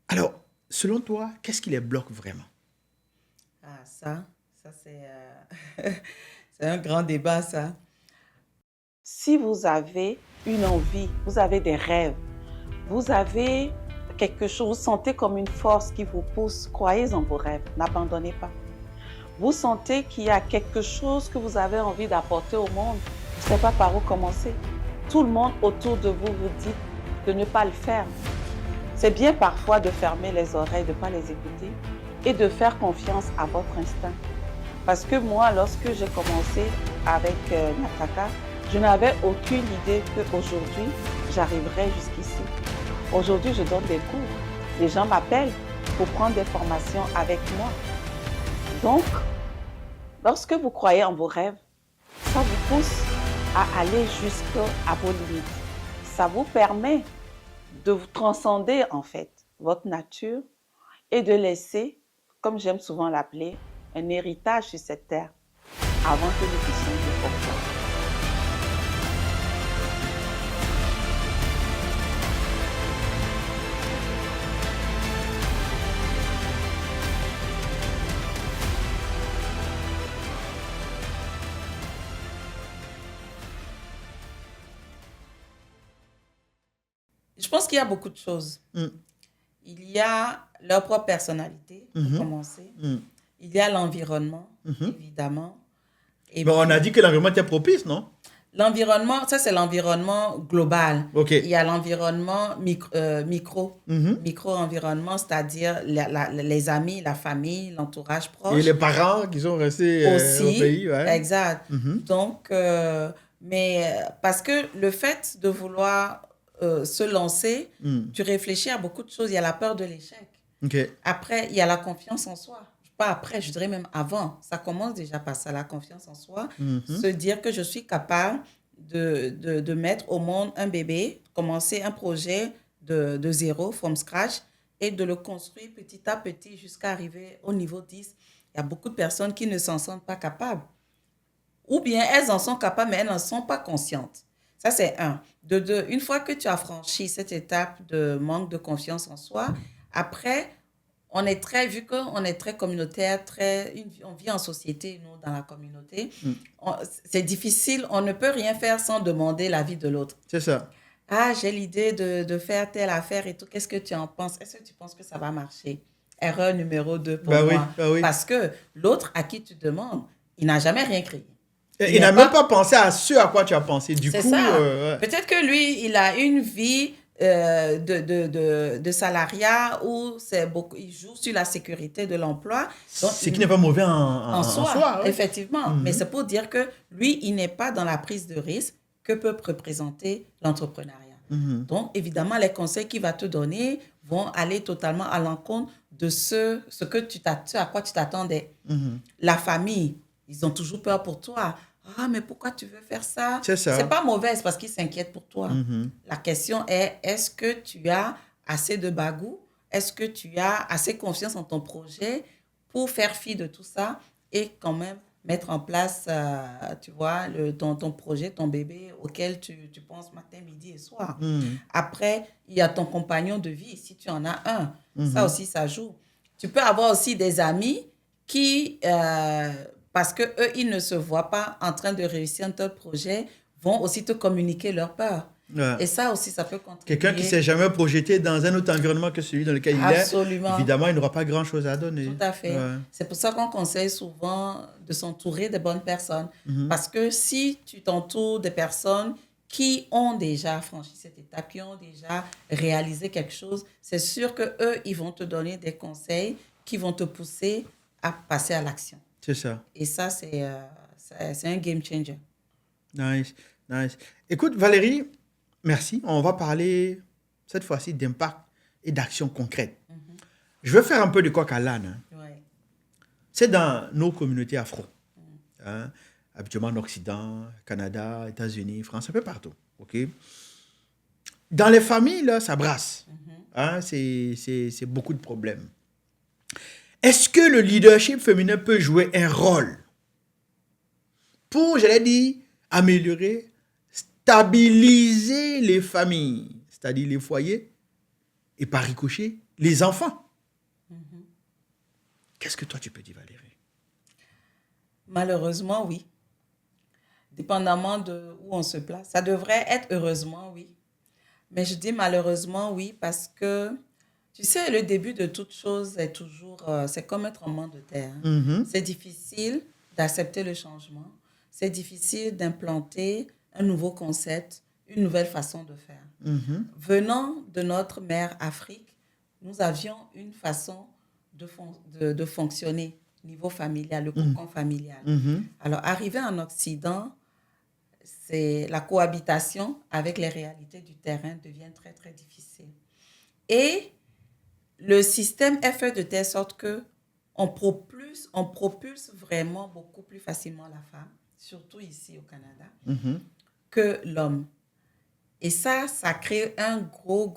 Alors, selon toi, qu'est-ce qui les bloque vraiment? Ah, ça c'est c'est un grand débat, ça. Si vous avez une envie, vous avez des rêves, vous avez quelque chose, vous sentez comme une force qui vous pousse, croyez en vos rêves, n'abandonnez pas. Vous sentez qu'il y a quelque chose que vous avez envie d'apporter au monde, vous ne savez pas par où commencer. Tout le monde autour de vous vous dit de ne pas le faire. C'est bien parfois de fermer les oreilles, de ne pas les écouter et de faire confiance à votre instinct. Parce que moi, lorsque j'ai commencé avec Nyataka, je n'avais aucune idée qu'aujourd'hui, j'arriverais jusqu'ici. Aujourd'hui, je donne des cours. Les gens m'appellent pour prendre des formations avec moi. Donc, lorsque vous croyez en vos rêves, ça vous pousse à aller jusqu'à vos limites. Ça vous permet de vous transcender, en fait, votre nature et de laisser, comme j'aime souvent l'appeler, un héritage sur cette terre avant que nous puissions vivre pour ça. pense qu'il y a beaucoup de choses. Il y a leur propre personnalité, pour commencer. Il y a l'environnement, évidemment. Et Bon, on a dit que l'environnement était propice, non? L'environnement, ça c'est l'environnement global. Ok. Il y a l'environnement micro-environnement, c'est-à-dire les amis, la famille, l'entourage proche. Et les parents qui sont restés aussi, au pays. Ouais. Exact. Donc, parce que le fait de vouloir se lancer, tu réfléchis à beaucoup de choses. Il y a la peur de l'échec. Ok. Après, il y a la confiance en soi. Pas après, je dirais même avant. Ça commence déjà par ça, la confiance en soi. Se dire que je suis capable de mettre au monde un bébé, commencer un projet de zéro, from scratch, et de le construire petit à petit jusqu'à arriver au niveau 10. Il y a beaucoup de personnes qui ne s'en sentent pas capables. Ou bien elles en sont capables, mais elles n'en sont pas conscientes. Ça, c'est un. De deux, une fois que tu as franchi cette étape de manque de confiance en soi, après, vu qu'on est très communautaire, on vit en société, nous, dans la communauté, c'est difficile, on ne peut rien faire sans demander l'avis de l'autre. C'est ça. Ah, j'ai l'idée de faire telle affaire et tout, qu'est-ce que tu en penses? Est-ce que tu penses que ça va marcher? Erreur numéro 2 pour moi. Oui. Parce que l'autre à qui tu demandes, il n'a jamais rien créé. Il n'a même pas pensé à ce à quoi tu as pensé. Du coup, ouais. Peut-être que lui, il a une vie de salariat où il joue sur la sécurité de l'emploi. Ce qui n'est pas mauvais en soi. Ouais. Effectivement. Mais c'est pour dire que lui, il n'est pas dans la prise de risque que peut représenter l'entrepreneuriat. Donc, évidemment, les conseils qu'il va te donner vont aller totalement à l'encontre de ce à quoi tu t'attendais. La famille, ils ont toujours peur pour toi. Ah, mais pourquoi tu veux faire ça? C'est ça. C'est pas mauvais, c'est parce qu'ils s'inquiètent pour toi. La question est, est-ce que tu as assez de bagou? Est-ce que tu as assez confiance en ton projet pour faire fi de tout ça et quand même mettre en place, tu vois, ton projet, ton bébé auquel tu penses matin, midi et soir. Après, il y a ton compagnon de vie, si tu en as un. Ça aussi, ça joue. Tu peux avoir aussi des amis qui... parce qu'eux, ils ne se voient pas en train de réussir un tel projet, vont aussi te communiquer leur peur. Ouais. Et ça aussi, ça peut contribuer. Quelqu'un qui ne s'est jamais projeté dans un autre environnement que celui dans lequel il est, évidemment, il n'aura pas grand-chose à donner. Tout à fait. Ouais. C'est pour ça qu'on conseille souvent de s'entourer de bonnes personnes. Parce que si tu t'entoures de personnes qui ont déjà franchi cette étape, qui ont déjà réalisé quelque chose, c'est sûr qu'eux, ils vont te donner des conseils qui vont te pousser à passer à l'action. C'est ça. Et ça, c'est un game changer. Nice. Écoute, Valérie, merci. On va parler cette fois-ci d'impact et d'action concrète. Je veux faire un peu de coq à l'âne. Ouais. C'est dans nos communautés afro. Habituellement en Occident, Canada, États-Unis, France, un peu partout. Okay? Dans les familles, là, ça brasse. C'est beaucoup de problèmes. Est-ce que le leadership féminin peut jouer un rôle pour, j'allais dire, améliorer, stabiliser les familles, c'est-à-dire les foyers, et par ricochet, les enfants? Qu'est-ce que toi, tu peux dire, Valérie? Malheureusement, oui. Dépendamment de où on se place. Ça devrait être heureusement, oui. Mais je dis malheureusement, oui, parce que tu sais, le début de toute chose est toujours... c'est comme un tremblement de terre. C'est difficile d'accepter le changement. C'est difficile d'implanter un nouveau concept, une nouvelle façon de faire. Venant de notre mère Afrique, nous avions une façon de fonctionner au niveau familial, le cocon familial. Alors, arriver en Occident, c'est la cohabitation avec les réalités du terrain devient très, très difficile. Et le système est fait de telle sorte qu'on propulse vraiment beaucoup plus facilement la femme, surtout ici au Canada, que l'homme. Et ça crée un gros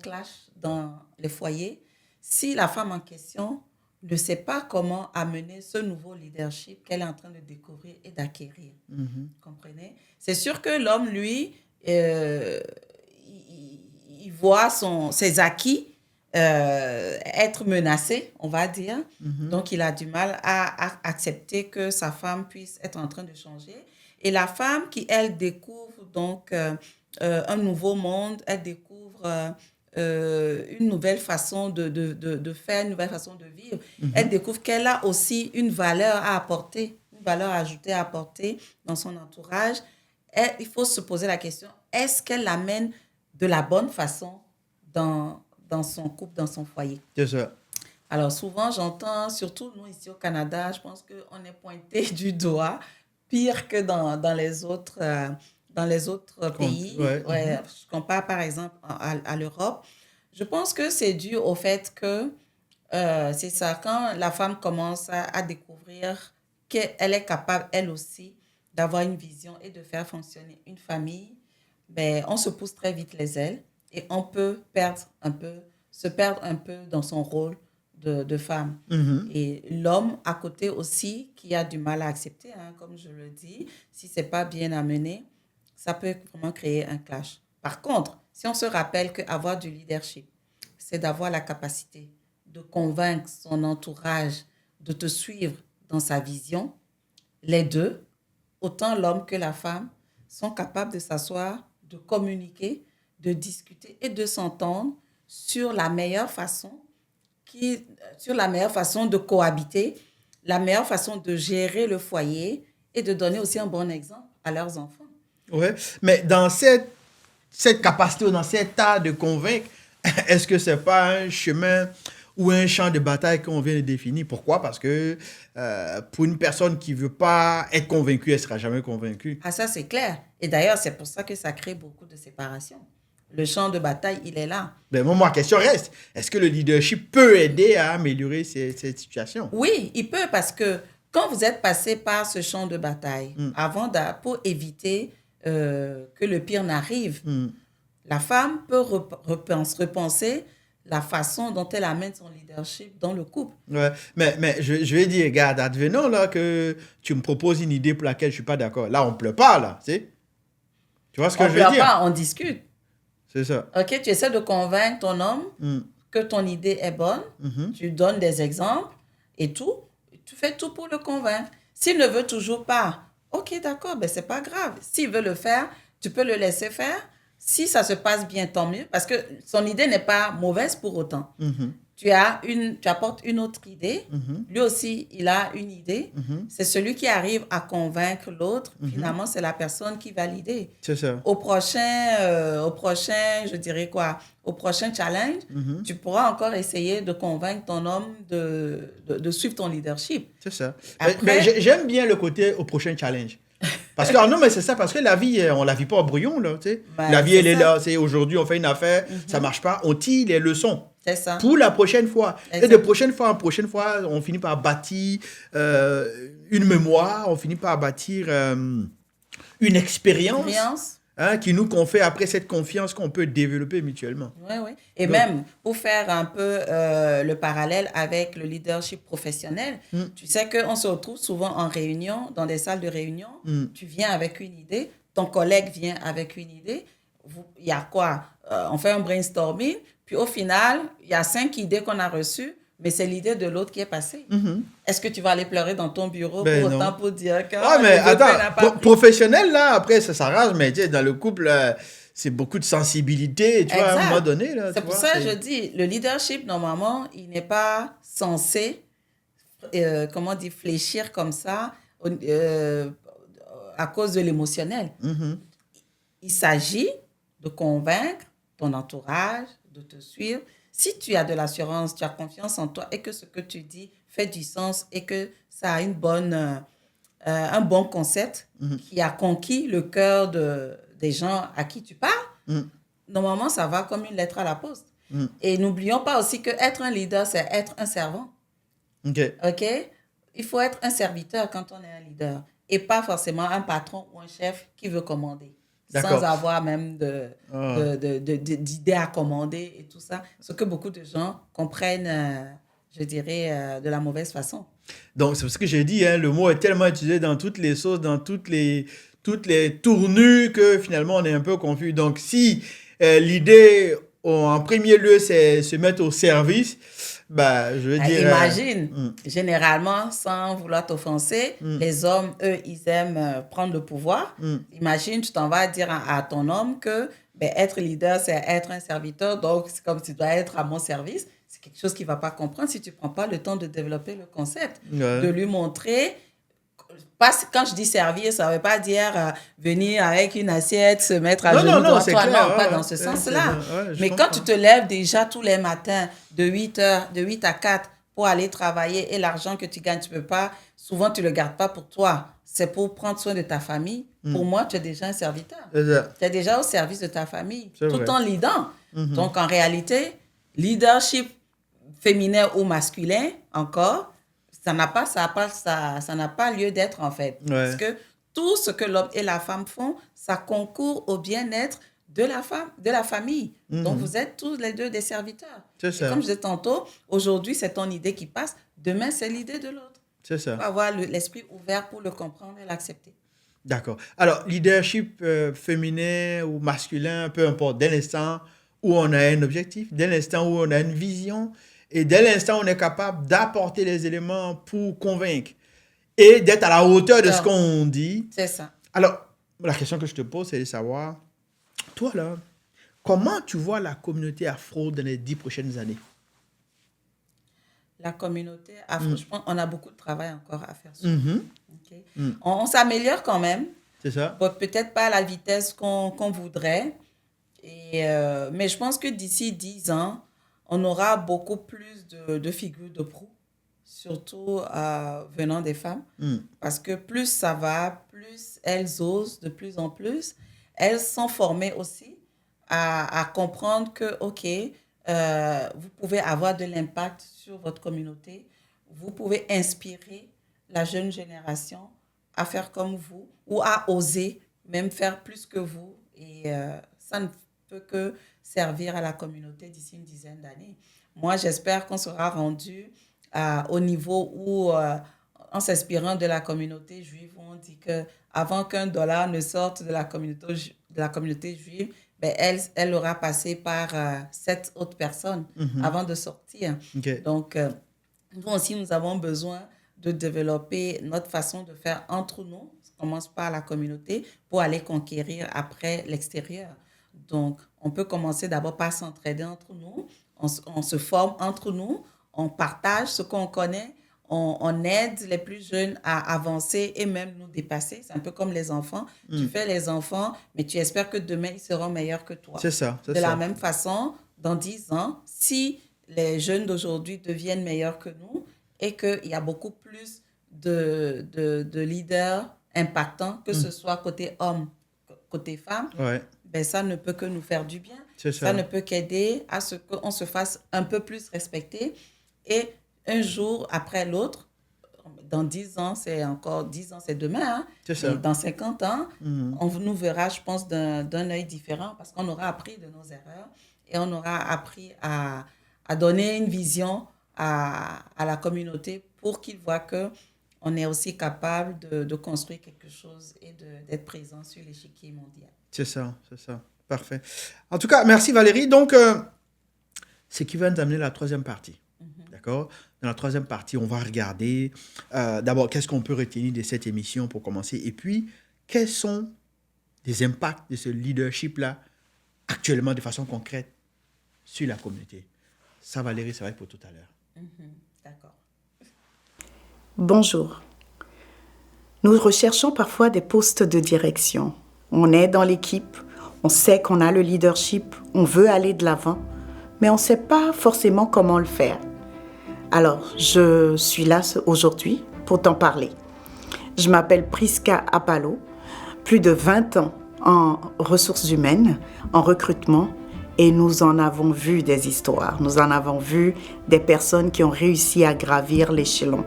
clash dans les foyers. Si la femme en question ne sait pas comment amener ce nouveau leadership qu'elle est en train de découvrir et d'acquérir. Vous comprenez? C'est sûr que l'homme, lui, il voit ses acquis être menacés, on va dire. Donc, il a du mal à accepter que sa femme puisse être en train de changer. Et la femme qui, elle, découvre donc un nouveau monde, elle découvre une nouvelle façon de faire, une nouvelle façon de vivre. Elle découvre qu'elle a aussi une valeur à apporter, une valeur ajoutée à apporter dans son entourage. Il faut se poser la question, est-ce qu'elle l'amène de la bonne façon dans son couple, dans son foyer? C'est ça. Alors souvent, j'entends, surtout nous ici au Canada, je pense qu'on est pointé du doigt, pire que dans les autres pays. Ouais. Je compare par exemple à l'Europe. Je pense que c'est dû au fait que c'est ça, quand la femme commence à découvrir qu'elle est capable, elle aussi, d'avoir une vision et de faire fonctionner une famille, ben, on se pousse très vite les ailes et on peut se perdre un peu dans son rôle de femme. Et l'homme à côté aussi, qui a du mal à accepter, hein, comme je le dis, si ce n'est pas bien amené, ça peut vraiment créer un clash. Par contre, si on se rappelle qu'avoir du leadership, c'est d'avoir la capacité de convaincre son entourage de te suivre dans sa vision, les deux, autant l'homme que la femme, sont capables de s'asseoir, de communiquer, de discuter et de s'entendre sur la meilleure façon de cohabiter, la meilleure façon de gérer le foyer et de donner aussi un bon exemple à leurs enfants. Ouais, mais dans cette capacité ou dans cet art de convaincre, est-ce que c'est pas un chemin ou un champ de bataille qu'on vient de définir? Pourquoi? Parce que pour une personne qui veut pas être convaincue, elle sera jamais convaincue. Ah, ça, c'est clair. Et d'ailleurs, c'est pour ça que ça crée beaucoup de séparation. Le champ de bataille, il est là. Ben, moi, ma question reste, est-ce que le leadership peut aider à améliorer cette situation? Oui, il peut, parce que quand vous êtes passé par ce champ de bataille, pour éviter que le pire n'arrive, la femme peut repenser la façon dont elle amène son leadership dans le couple. Ouais, mais je vais dire, regarde, advenons là que tu me proposes une idée pour laquelle je suis pas d'accord. Là, on pleure pas, là, tu sais. Tu vois ce que je veux dire? On pleure pas, on discute. C'est ça. Ok, tu essaies de convaincre ton homme que ton idée est bonne, tu donnes des exemples et tout, tu fais tout pour le convaincre. S'il ne veut toujours pas, ok, d'accord, ben c'est pas grave. S'il veut le faire, tu peux le laisser faire. Si ça se passe bien, tant mieux, parce que son idée n'est pas mauvaise pour autant. Tu apportes une autre idée. Lui aussi, il a une idée. C'est celui qui arrive à convaincre l'autre. Finalement, c'est la personne qui va l'idée. C'est ça. Au prochain, je dirais quoi? Au prochain challenge, tu pourras encore essayer de convaincre ton homme de suivre ton leadership. C'est ça. Après, mais j'aime bien le côté au prochain challenge. Parce que, non, mais c'est ça, parce que la vie, on la vit pas au brouillon, là, tu sais. Ben, la vie, elle est ça. là, c'est aujourd'hui, on fait une affaire, ça marche pas, on tire les leçons. C'est ça. Pour la prochaine fois. Exact. Et de prochaine fois en prochaine fois, on finit par bâtir une mémoire, on finit par bâtir une expérience. Qui nous confère après cette confiance qu'on peut développer mutuellement. Oui, oui. Et donc, même pour faire un peu le parallèle avec le leadership professionnel, tu sais qu'on se retrouve souvent en réunion, dans des salles de réunion, tu viens avec une idée, ton collègue vient avec une idée, il y a quoi? On fait un brainstorming, puis au final, il y a 5 idées qu'on a reçues, mais c'est l'idée de l'autre qui est passée. Est-ce que tu vas aller pleurer dans ton bureau pour autant pour dire que... Ah, mais attends, professionnel, là, après, ça s'arrange, mais tu sais, dans le couple, c'est beaucoup de sensibilité, tu vois, à un moment donné. Là, c'est pour ça que je dis, le leadership, normalement, il n'est pas censé, fléchir comme ça à cause de l'émotionnel. Il s'agit de convaincre ton entourage, de te suivre. Si tu as de l'assurance, tu as confiance en toi et que ce que tu dis fait du sens et que ça a un bon concept qui a conquis le cœur des gens à qui tu parles, normalement, ça va comme une lettre à la poste. Et n'oublions pas aussi qu'être un leader, c'est être un servant. OK? Il faut être un serviteur quand on est un leader et pas forcément un patron ou un chef qui veut commander. Sans avoir même d'idées à commander et tout ça. Ce que beaucoup de gens comprennent, je dirais, de la mauvaise façon. Donc, c'est ce que j'ai dit, hein, le mot est tellement utilisé dans toutes les sauces, dans toutes les tournures que finalement, on est un peu confus. Donc, si l'idée, en premier lieu, c'est se mettre au service, Bah, je veux dire... Imagine, généralement, sans vouloir t'offenser, les hommes, eux, ils aiment prendre le pouvoir. Imagine, tu t'en vas dire à ton homme que être leader, c'est être un serviteur, donc c'est comme tu dois être à mon service. C'est quelque chose qu'il ne va pas comprendre si tu ne prends pas le temps de développer le concept, de lui montrer... Quand je dis servir, ça ne veut pas dire venir avec une assiette, se mettre à genoux devant toi. Non, pas dans ce sens-là. Mais quand tu te lèves déjà tous les matins de 8 à 4 pour aller travailler et l'argent que tu gagnes, tu peux pas, souvent tu ne le gardes pas pour toi. C'est pour prendre soin de ta famille. Pour moi, tu es déjà un serviteur. Tu es déjà au service de ta famille, tout en leadant. Donc, en réalité, leadership féminin ou masculin, encore, ça n'a pas lieu d'être, en fait. Parce que tout ce que l'homme et la femme font, ça concourt au bien-être de la famille. Donc, vous êtes tous les deux des serviteurs. C'est ça. Et comme je disais tantôt, aujourd'hui, c'est ton idée qui passe. Demain, c'est l'idée de l'autre. C'est ça. Il faut avoir l'esprit ouvert pour le comprendre et l'accepter. D'accord. Alors, leadership féminin ou masculin, peu importe, dès l'instant où on a un objectif, dès l'instant où on a une vision, et dès l'instant où on est capable d'apporter les éléments pour convaincre et d'être à la hauteur de ce qu'on dit. C'est ça. Alors, la question que je te pose, c'est de savoir, toi là, comment tu vois la communauté afro dans les 10 prochaines années? La communauté afro, je pense qu'on a beaucoup de travail encore à faire. Okay. On s'améliore quand même. C'est ça. Peut-être pas à la vitesse qu'on voudrait. Mais je pense que d'ici 10 ans, on aura beaucoup plus de figures de proue, surtout venant des femmes. Parce que plus ça va, plus elles osent de plus en plus. Elles sont formées aussi à comprendre que, OK, vous pouvez avoir de l'impact sur votre communauté. Vous pouvez inspirer la jeune génération à faire comme vous ou à oser même faire plus que vous. Et ça ne peut que servir à la communauté d'ici une dizaine d'années. Moi, j'espère qu'on sera rendu au niveau où, en s'inspirant de la communauté juive, on dit qu'avant qu'un dollar ne sorte de la communauté juive, elle aura passé par 7 autres personnes avant de sortir. Okay. Donc, nous aussi, nous avons besoin de développer notre façon de faire entre nous. Ça commence par la communauté pour aller conquérir après l'extérieur. Donc, on peut commencer d'abord par s'entraider entre nous. On se forme entre nous. On partage ce qu'on connaît. On aide les plus jeunes à avancer et même nous dépasser. C'est un peu comme les enfants. Tu fais les enfants, mais tu espères que demain, ils seront meilleurs que toi. C'est ça. De la même façon, dans 10 ans, si les jeunes d'aujourd'hui deviennent meilleurs que nous et qu'il y a beaucoup plus de leaders impactants, que ce soit côté homme, côté femme, ça ne peut que nous faire du bien. Ça ne peut qu'aider à ce qu'on se fasse un peu plus respecter. Et un jour après l'autre, dans 10 ans, c'est encore 10 ans, c'est demain. Et dans 50 ans, on nous verra, je pense, d'un œil différent parce qu'on aura appris de nos erreurs et on aura appris à donner une vision à la communauté pour qu'ils voient qu'on est aussi capable de construire quelque chose et d'être présent sur l'échiquier mondial. C'est ça. Parfait. En tout cas, merci Valérie. Donc, ce qui va nous amener à la troisième partie. D'accord? Dans la troisième partie, on va regarder d'abord qu'est-ce qu'on peut retenir de cette émission pour commencer et puis quels sont les impacts de ce leadership-là actuellement de façon concrète sur la communauté. Ça, Valérie, ça va être pour tout à l'heure. D'accord. Bonjour. Nous recherchons parfois des postes de direction. On est dans l'équipe, on sait qu'on a le leadership, on veut aller de l'avant, mais on ne sait pas forcément comment le faire. Alors, je suis là aujourd'hui pour t'en parler. Je m'appelle Priska Apalo, plus de 20 ans en ressources humaines, en recrutement, et nous en avons vu des histoires. Nous en avons vu des personnes qui ont réussi à gravir l'échelon.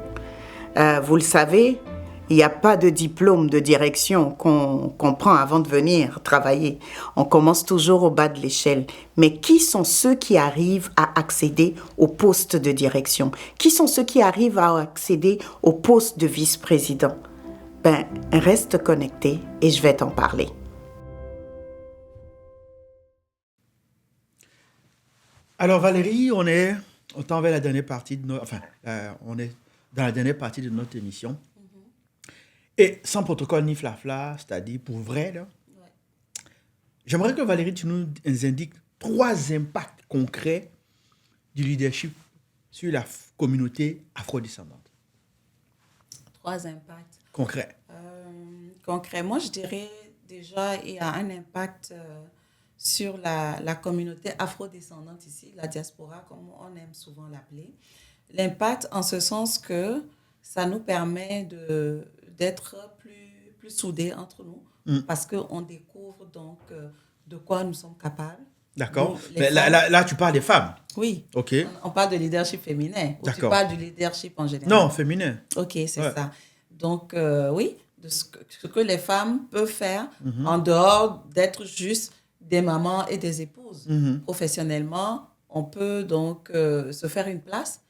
Vous le savez, il n'y a pas de diplôme de direction qu'on prend avant de venir travailler. On commence toujours au bas de l'échelle. Mais qui sont ceux qui arrivent à accéder au poste de direction? Qui sont ceux qui arrivent à accéder au poste de vice-président? Reste connecté et je vais t'en parler. Alors Valérie, on est on tend vers la dernière partie de notre... Enfin, on est dans la dernière partie de notre émission. Et sans protocole ni flafla, c'est-à-dire pour vrai, là, j'aimerais que Valérie, tu nous indiques 3 impacts concrets du leadership sur la communauté afrodescendante. 3 impacts. Concrets. Concrètement, je dirais déjà, il y a un impact sur la communauté afrodescendante ici, la diaspora, comme on aime souvent l'appeler. L'impact en ce sens que ça nous permet d'être plus soudés entre nous parce qu'on découvre donc de quoi nous sommes capables. D'accord. Mais là, tu parles des femmes. Oui. OK. On parle de leadership féminin. Ou tu parles du leadership en général. Non, féminin. OK, c'est ça. Donc, oui, de ce que les femmes peuvent faire en dehors d'être juste des mamans et des épouses. Professionnellement, on peut donc se faire une place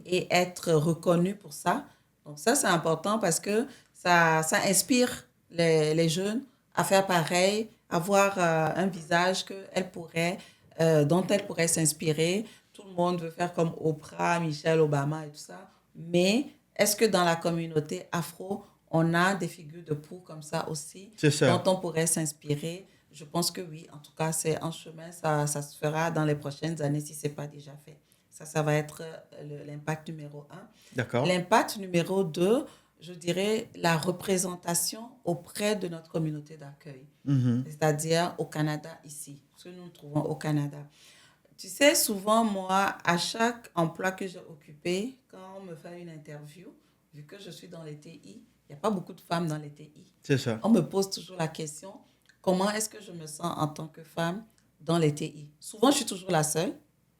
et être reconnu pour ça. Donc, ça, c'est important parce que ça inspire les jeunes à faire pareil, avoir un visage dont elles pourraient s'inspirer. Tout le monde veut faire comme Oprah, Michelle Obama et tout ça. Mais est-ce que dans la communauté afro, on a des figures de proue comme ça aussi, dont on pourrait s'inspirer? Je pense que oui. En tout cas, c'est en chemin. Ça se fera dans les prochaines années si ce n'est pas déjà fait. Ça va être l'impact numéro 1. D'accord. L'impact numéro 2, je dirais la représentation auprès de notre communauté d'accueil. C'est-à-dire au Canada, ici, ce que nous trouvons au Canada. Tu sais, souvent, moi, à chaque emploi que j'ai occupé, quand on me fait une interview, vu que je suis dans les TI, il n'y a pas beaucoup de femmes dans les TI. C'est ça. On me pose toujours la question, comment est-ce que je me sens en tant que femme dans les TI? Souvent, je suis toujours la seule.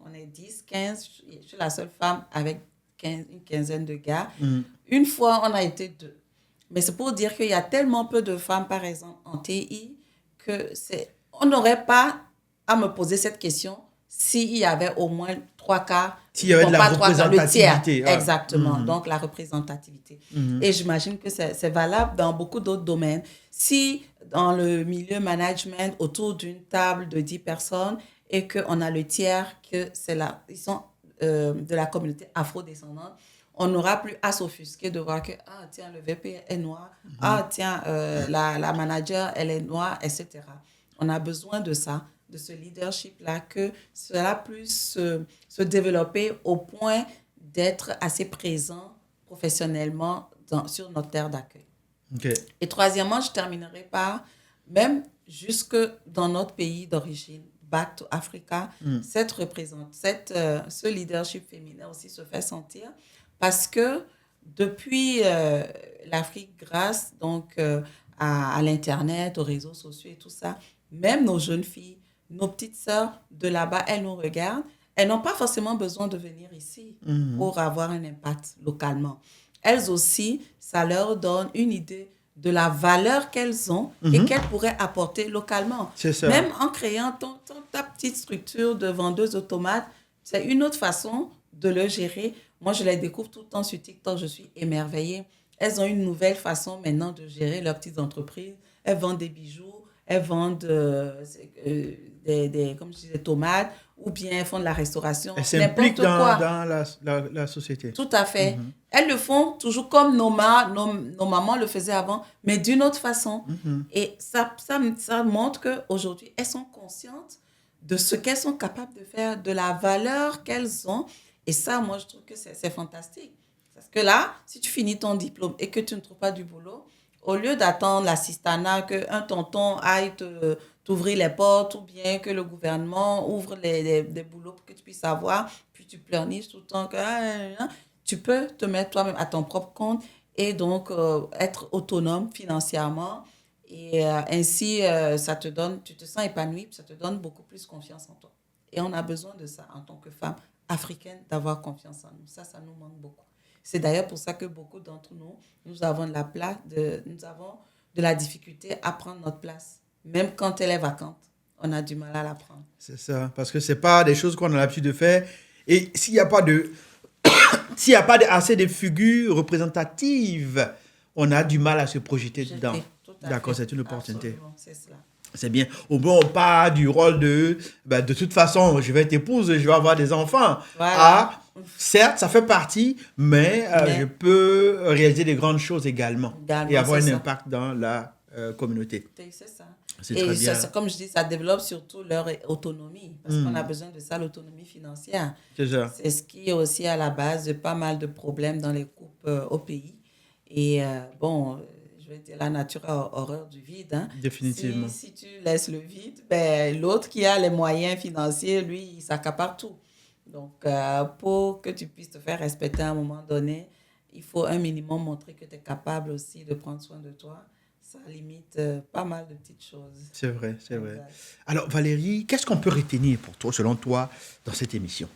On est 10, 15, je suis la seule femme avec une quinzaine de gars. Une fois, on a été 2. Mais c'est pour dire qu'il y a tellement peu de femmes, par exemple, en TI, on n'aurait pas à me poser cette question s'il y avait au moins 3 quarts. S'il y avait de la représentativité. Le tiers, exactement. Donc, la représentativité. Et j'imagine que c'est valable dans beaucoup d'autres domaines. Si, dans le milieu management, autour d'une table de 10 personnes, et qu'on a le tiers, ils sont de la communauté afrodescendante, on n'aura plus à s'offusquer de voir que, ah tiens, le VP est noir, ah tiens, la manager, elle est noire, etc. On a besoin de ça, de ce leadership-là, que cela puisse se développer au point d'être assez présent professionnellement sur notre terre d'accueil. Okay. Et troisièmement, je terminerai par, même jusque dans notre pays d'origine, Back to Africa, ce leadership féminin aussi se fait sentir parce que depuis l'Afrique, grâce donc à l'Internet, aux réseaux sociaux et tout ça, même nos jeunes filles, nos petites sœurs de là-bas, elles nous regardent. Elles n'ont pas forcément besoin de venir ici pour avoir un impact localement. Elles aussi, ça leur donne une idée de la valeur qu'elles ont et qu'elles pourraient apporter localement. C'est ça. Même en créant ta petite structure de vendeuse automate, c'est une autre façon de le gérer. Moi, je les découvre tout le temps sur TikTok, je suis émerveillée. Elles ont une nouvelle façon maintenant de gérer leurs petites entreprises. Elles vendent des bijoux, elles vendent des tomates, ou bien elles font de la restauration. Elles s'impliquent dans la société. Tout à fait. Elles le font toujours comme nos mamans le faisaient avant, mais d'une autre façon. Et ça montre qu'aujourd'hui, elles sont conscientes de ce qu'elles sont capables de faire, de la valeur qu'elles ont. Et ça, moi, je trouve que c'est fantastique. Parce que là, si tu finis ton diplôme et que tu ne trouves pas du boulot, au lieu d'attendre l'assistanat, qu'un tonton aille t'ouvrir les portes, ou bien que le gouvernement ouvre des boulots pour que tu puisses avoir, puis tu pleurniches tout le temps, tu peux te mettre toi-même à ton propre compte et donc être autonome financièrement. Et ainsi, tu te sens épanoui, puis ça te donne beaucoup plus confiance en toi. Et on a besoin de ça en tant que femme africaine, d'avoir confiance en nous. Ça nous manque beaucoup. C'est d'ailleurs pour ça que beaucoup d'entre nous avons de la difficulté à prendre notre place. Même quand elle est vacante, on a du mal à la prendre. C'est ça, parce que ce n'est pas des choses qu'on a l'habitude de faire. Et s'il n'y a pas assez de figures représentatives, on a du mal à se projeter dedans. D'accord, c'est une opportunité. Absolument, c'est cela. C'est bien. Au moins, on part du rôle de toute façon, je vais être épouse, je vais avoir des enfants. Voilà. Ah, certes, ça fait partie, mais je peux réaliser des grandes choses également et avoir un impact dans la communauté. C'est ça. C'est très bien. Comme je dis, ça développe surtout leur autonomie, parce qu'on a besoin de ça, l'autonomie financière. C'est ça. C'est ce qui est aussi à la base de pas mal de problèmes dans les couples au pays. Et je vais dire, la nature a horreur du vide. Hein. Définitivement. Si tu laisses le vide, ben, l'autre qui a les moyens financiers, lui, il s'accapare tout. Donc, pour que tu puisses te faire respecter à un moment donné, il faut un minimum montrer que tu es capable aussi de prendre soin de toi. Ça limite pas mal de petites choses. C'est vrai, c'est vrai. Alors, Valérie, qu'est-ce qu'on peut retenir pour toi, selon toi, dans cette émission?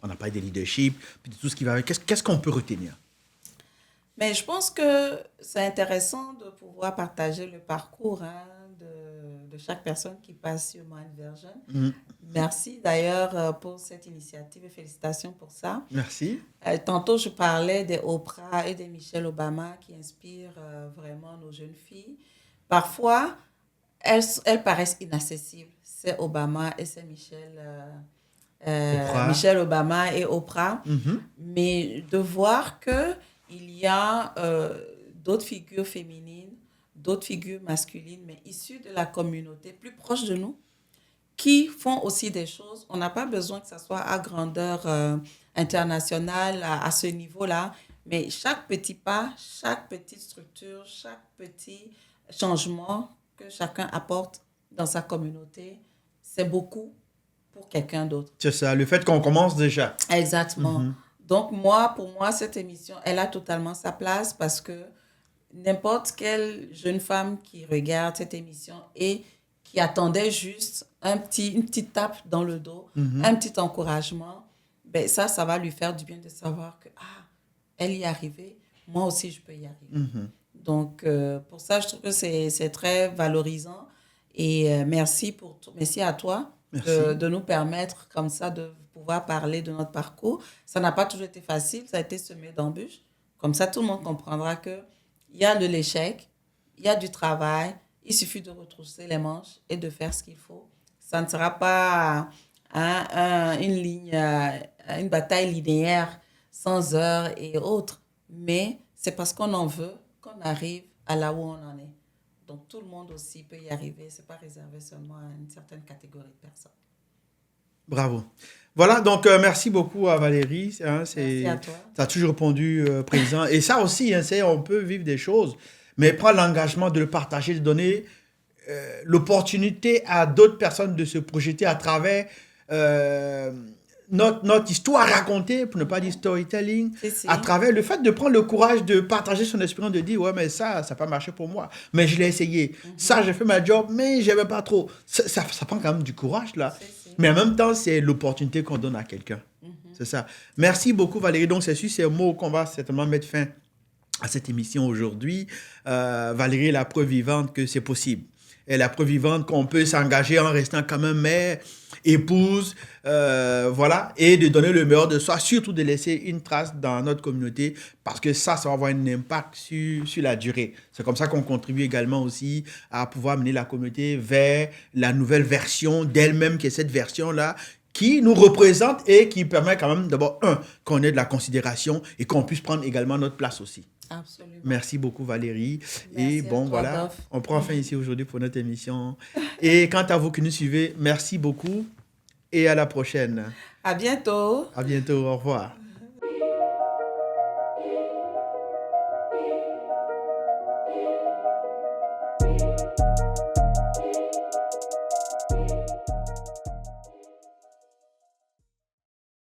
On a parlé des leadership, puis de tout ce qui va avec. Qu'est-ce qu'on peut retenir? Mais je pense que c'est intéressant de pouvoir partager le parcours de chaque personne qui passe sur Mind Version. Merci d'ailleurs pour cette initiative et félicitations pour ça. Merci. Tantôt, je parlais des Oprah et des Michelle Obama qui inspirent vraiment nos jeunes filles. Parfois, elles paraissent inaccessibles. C'est Obama et c'est Michelle Obama et Oprah. Mais de voir que il y a d'autres figures féminines, d'autres figures masculines, mais issues de la communauté, plus proches de nous, qui font aussi des choses. On n'a pas besoin que ça soit à grandeur internationale, à ce niveau-là, mais chaque petit pas, chaque petite structure, chaque petit changement que chacun apporte dans sa communauté, c'est beaucoup pour quelqu'un d'autre. C'est ça, le fait qu'on commence déjà. Exactement. Donc, pour moi, cette émission, elle a totalement sa place parce que n'importe quelle jeune femme qui regarde cette émission et qui attendait juste une petite tape dans le dos, un petit encouragement, ben ça va lui faire du bien de savoir que, elle y est arrivée, moi aussi, je peux y arriver. Donc, pour ça, je trouve que c'est très valorisant et merci à toi de nous permettre comme ça de pouvoir parler de notre parcours. Ça n'a pas toujours été facile, ça a été semé d'embûches. Comme ça, tout le monde comprendra qu'il y a de l'échec, il y a du travail, il suffit de retrousser les manches et de faire ce qu'il faut. Ça ne sera pas une bataille linéaire sans heures et autres, mais c'est parce qu'on en veut qu'on arrive à là où on en est. Donc, tout le monde aussi peut y arriver. Ce n'est pas réservé seulement à une certaine catégorie de personnes. Bravo. Voilà, donc merci beaucoup à Valérie. Merci à toi. Tu as toujours répondu présent. Et ça aussi, on peut vivre des choses, mais prendre l'engagement de le partager, de donner l'opportunité à d'autres personnes de se projeter à travers notre histoire racontée, pour ne pas dire storytelling, à travers le fait de prendre le courage de partager son expérience, de dire, ouais, mais ça n'a pas marché pour moi, mais je l'ai essayé. Ça, j'ai fait ma job, mais je n'aimais pas trop. Ça prend quand même du courage, là. Mais en même temps, c'est l'opportunité qu'on donne à quelqu'un. C'est ça. Merci beaucoup, Valérie. Donc, c'est sur ces mots qu'on va certainement mettre fin à cette émission aujourd'hui. Valérie est la preuve vivante que c'est possible. Elle est la preuve vivante qu'on peut s'engager en restant quand même mère, épouse, voilà, et de donner le meilleur de soi, surtout de laisser une trace dans notre communauté, parce que ça va avoir un impact sur la durée. C'est comme ça qu'on contribue également aussi à pouvoir mener la communauté vers la nouvelle version d'elle-même, qui est cette version-là, qui nous représente et qui permet quand même d'abord, qu'on ait de la considération et qu'on puisse prendre également notre place aussi. Absolument. Merci beaucoup, Valérie. Merci et bon, toi, voilà, Dof. on prend fin ici aujourd'hui pour notre émission. Et quant à vous qui nous suivez, merci beaucoup et à la prochaine. À bientôt. À bientôt, au revoir.